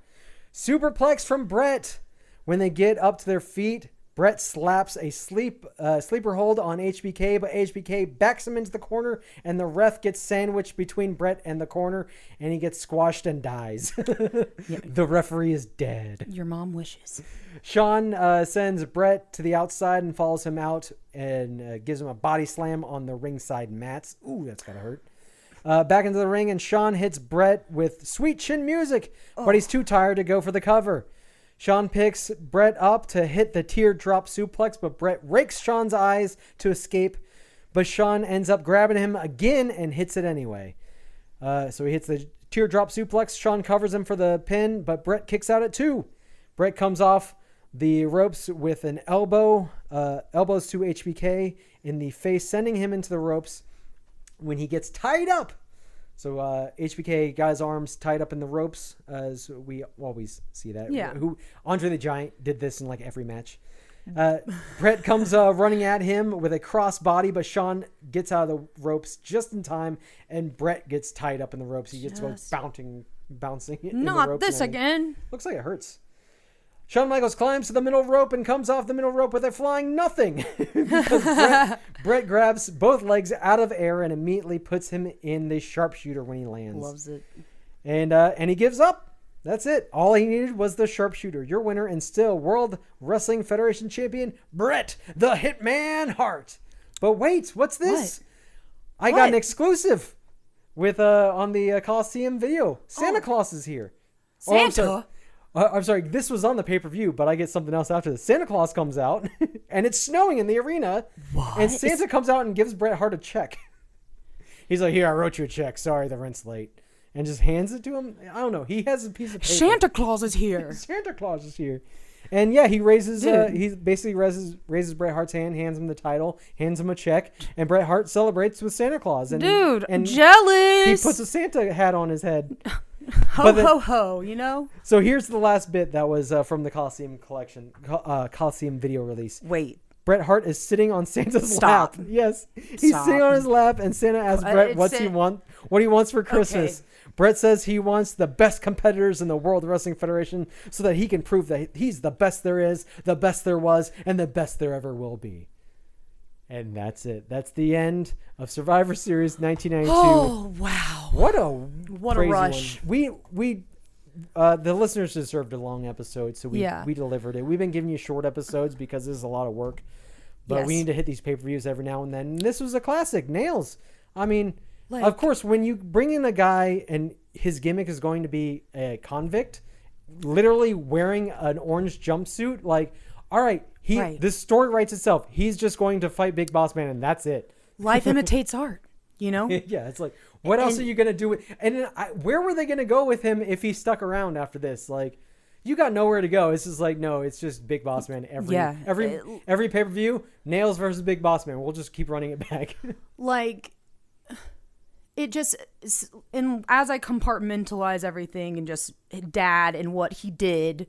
Superplex from Bret. When they get up to their feet, Bret slaps a sleeper hold on HBK, but HBK backs him into the corner, and the ref gets sandwiched between Bret and the corner, and he gets squashed and dies. The referee is dead. Your mom wishes. Shawn sends Bret to the outside and follows him out and gives him a body slam on the ringside mats. Ooh, that's gotta hurt. Back into the ring, and Shawn hits Bret with sweet chin music, but he's too tired to go for the cover. Shawn picks Bret up to hit the teardrop suplex, but Bret rakes Shawn's eyes to escape. But Shawn ends up grabbing him again and hits it anyway. So he hits the teardrop suplex. Shawn covers him for the pin, but Bret kicks out at 2. Bret comes off the ropes with an elbows to HBK in the face, sending him into the ropes when he gets tied up. So HBK got his arms tied up in the ropes, as we always see that. Yeah. Andre the Giant did this in like every match. Bret comes running at him with a cross body, but Shawn gets out of the ropes just in time, and Bret gets tied up in the ropes. He gets bouncing in the ropes. Not this again. Looks like it hurts. Shawn Michaels climbs to the middle rope and comes off the middle rope with a flying nothing. Because Bret grabs both legs out of air and immediately puts him in the sharpshooter when he lands. Loves it. And he gives up. That's it. All he needed was the sharpshooter. Your winner and still World Wrestling Federation champion, Bret the Hitman Hart. But wait, what's this? I got an exclusive with on the Coliseum video. Santa Claus is here. Santa? I'm sorry, this was on the pay-per-view, but I get something else after this. Santa Claus comes out, and it's snowing in the arena. What? And Santa comes out and gives Bret Hart a check. He's like, here, I wrote you a check. Sorry, the rent's late. And just hands it to him. I don't know. He has a piece of paper. Santa Claus is here. Santa Claus is here. And yeah, he raises, he basically raises Bret Hart's hand, hands him the title, hands him a check, and Bret Hart celebrates with Santa Claus. And, I'm jealous. He puts a Santa hat on his head. Ho, ho, you know? So here's the last bit that was from the Coliseum collection, Coliseum video release. Wait. Bret Hart is sitting on Santa's lap. Yes. He's sitting on his lap, and Santa asks Bret what he wants for Christmas. Okay. Bret says he wants the best competitors in the World Wrestling Federation so that he can prove that he's the best there is, the best there was, and the best there ever will be. And that's it. That's the end of Survivor Series 1992. Oh, wow. What a rush. One. We the listeners deserved a long episode, so we delivered it. We've been giving you short episodes because this is a lot of work. But we need to hit these pay-per-views every now and then. And this was a classic. Nailz. I mean, Like, of course, when you bring in a guy and his gimmick is going to be a convict, literally wearing an orange jumpsuit, like, all right, this story writes itself. He's just going to fight Big Boss Man, and that's it. Life imitates art, you know? Yeah, it's like, what else are you going to do? Where were they going to go with him if he stuck around after this? Like, you got nowhere to go. It's just like, no, it's just Big Boss Man. Every pay-per-view, Nailz versus Big Boss Man. We'll just keep running it back. Like, it just, and as I compartmentalize everything and just Dad and what he did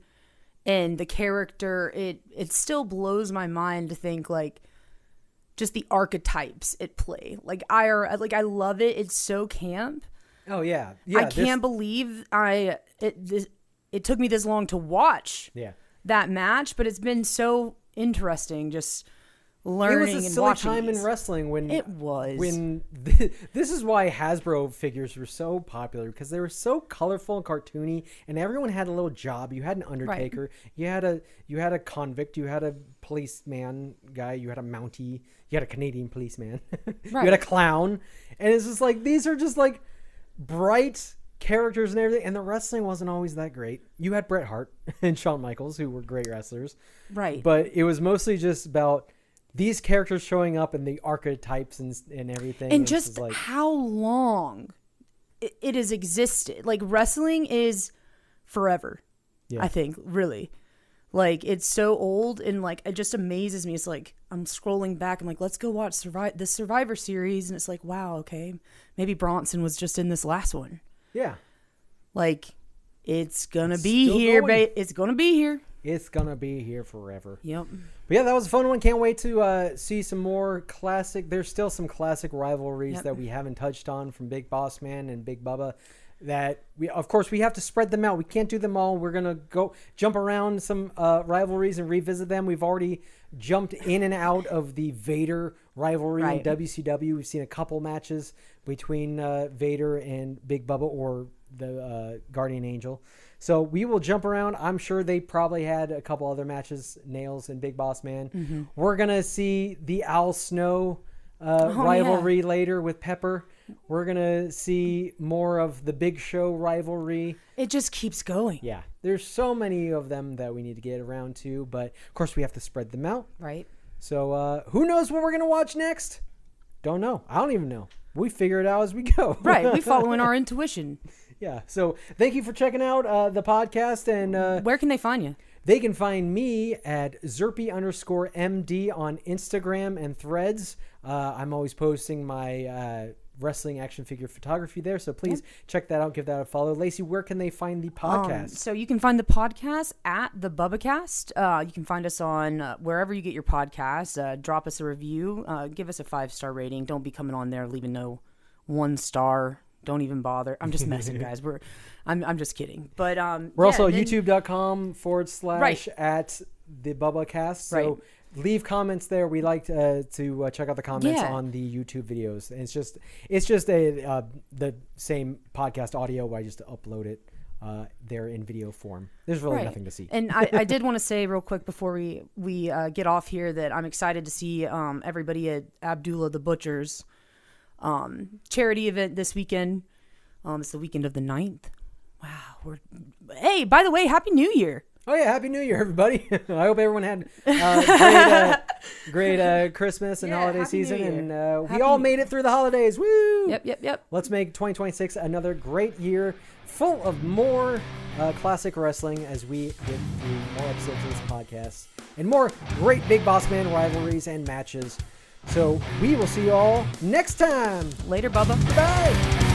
and the character, it still blows my mind to think, like, just the archetypes at play. Like, I love it. It's so camp. Oh, yeah. I can't believe it took me this long to watch that match, but it's been so interesting just learning and watching. It was a silly time in wrestling when it was. When this is why Hasbro figures were so popular, because they were so colorful and cartoony, and everyone had a little job. You had an Undertaker, you had a convict, you had a policeman guy, you had a Mountie, you had a Canadian policeman, you had a clown, and it's just like, these are just like bright characters and everything, and the wrestling wasn't always that great. You had Bret Hart and Shawn Michaels, who were great wrestlers, right? But it was mostly just about these characters showing up and the archetypes and everything, and just like, how long it has existed. Like, wrestling is forever. I think, really, like, it's so old, and like, it just amazes me. It's like, I'm scrolling back, I'm like, let's go watch this Survivor series, and it's like, wow, okay, maybe Bronson was just in this last one. Yeah. Like, it's gonna be here, babe. It's gonna be here. It's gonna be here forever. Yep. But yeah, that was a fun one. Can't wait to see some more classic. There's still some classic rivalries that we haven't touched on from Big Boss Man and Big Bubba. That of course, we have to spread them out. We can't do them all. We're gonna go jump around some rivalries and revisit them. We've already jumped in and out of the Vader rivalry in WCW. We've seen a couple matches between Vader and Big Bubba, or the Guardian Angel. So we will jump around. I'm sure they probably had a couple other matches, Nailz and Big Boss Man. Mm-hmm. We're going to see the Al Snow rivalry later with Pepper. We're going to see more of the Big Show rivalry. It just keeps going. Yeah. There's so many of them that we need to get around to, but of course we have to spread them out. Right. So who knows what we're going to watch next? Don't know. I don't even know. We figure it out as we go. Right. We following our intuition. Yeah. So thank you for checking out the podcast. And where can they find you? They can find me at Zerpy_MD on Instagram and Threads. I'm always posting my wrestling action figure photography there. So please check that out. Give that a follow. Lacey, where can they find the podcast? So you can find the podcast at the BubbaCast. You can find us on wherever you get your podcasts. Drop us a review. Give us a 5-star rating. Don't be coming on there leaving no 1 star. Don't even bother. I'm just messing, guys. I'm just kidding. But we're also youtube.com / at the BubbaCast. So leave comments there. We like to check out the comments on the YouTube videos. And it's just the same podcast audio where I just upload it there in video form. There's really nothing to see. And I did want to say real quick before we get off here that I'm excited to see everybody at Abdullah the Butcher's charity event this weekend. It's the weekend of the 9th. Wow. Hey, by the way, Happy New Year. Oh yeah, Happy New Year, everybody. I hope everyone had great Christmas and holiday season, and we all made it through the holidays. Woo! Yep. Let's make 2026 another great year, full of more classic wrestling as we get through more episodes of this podcast and more great Big Boss Man rivalries and matches. So we will see you all next time. Later, Bubba. Bye.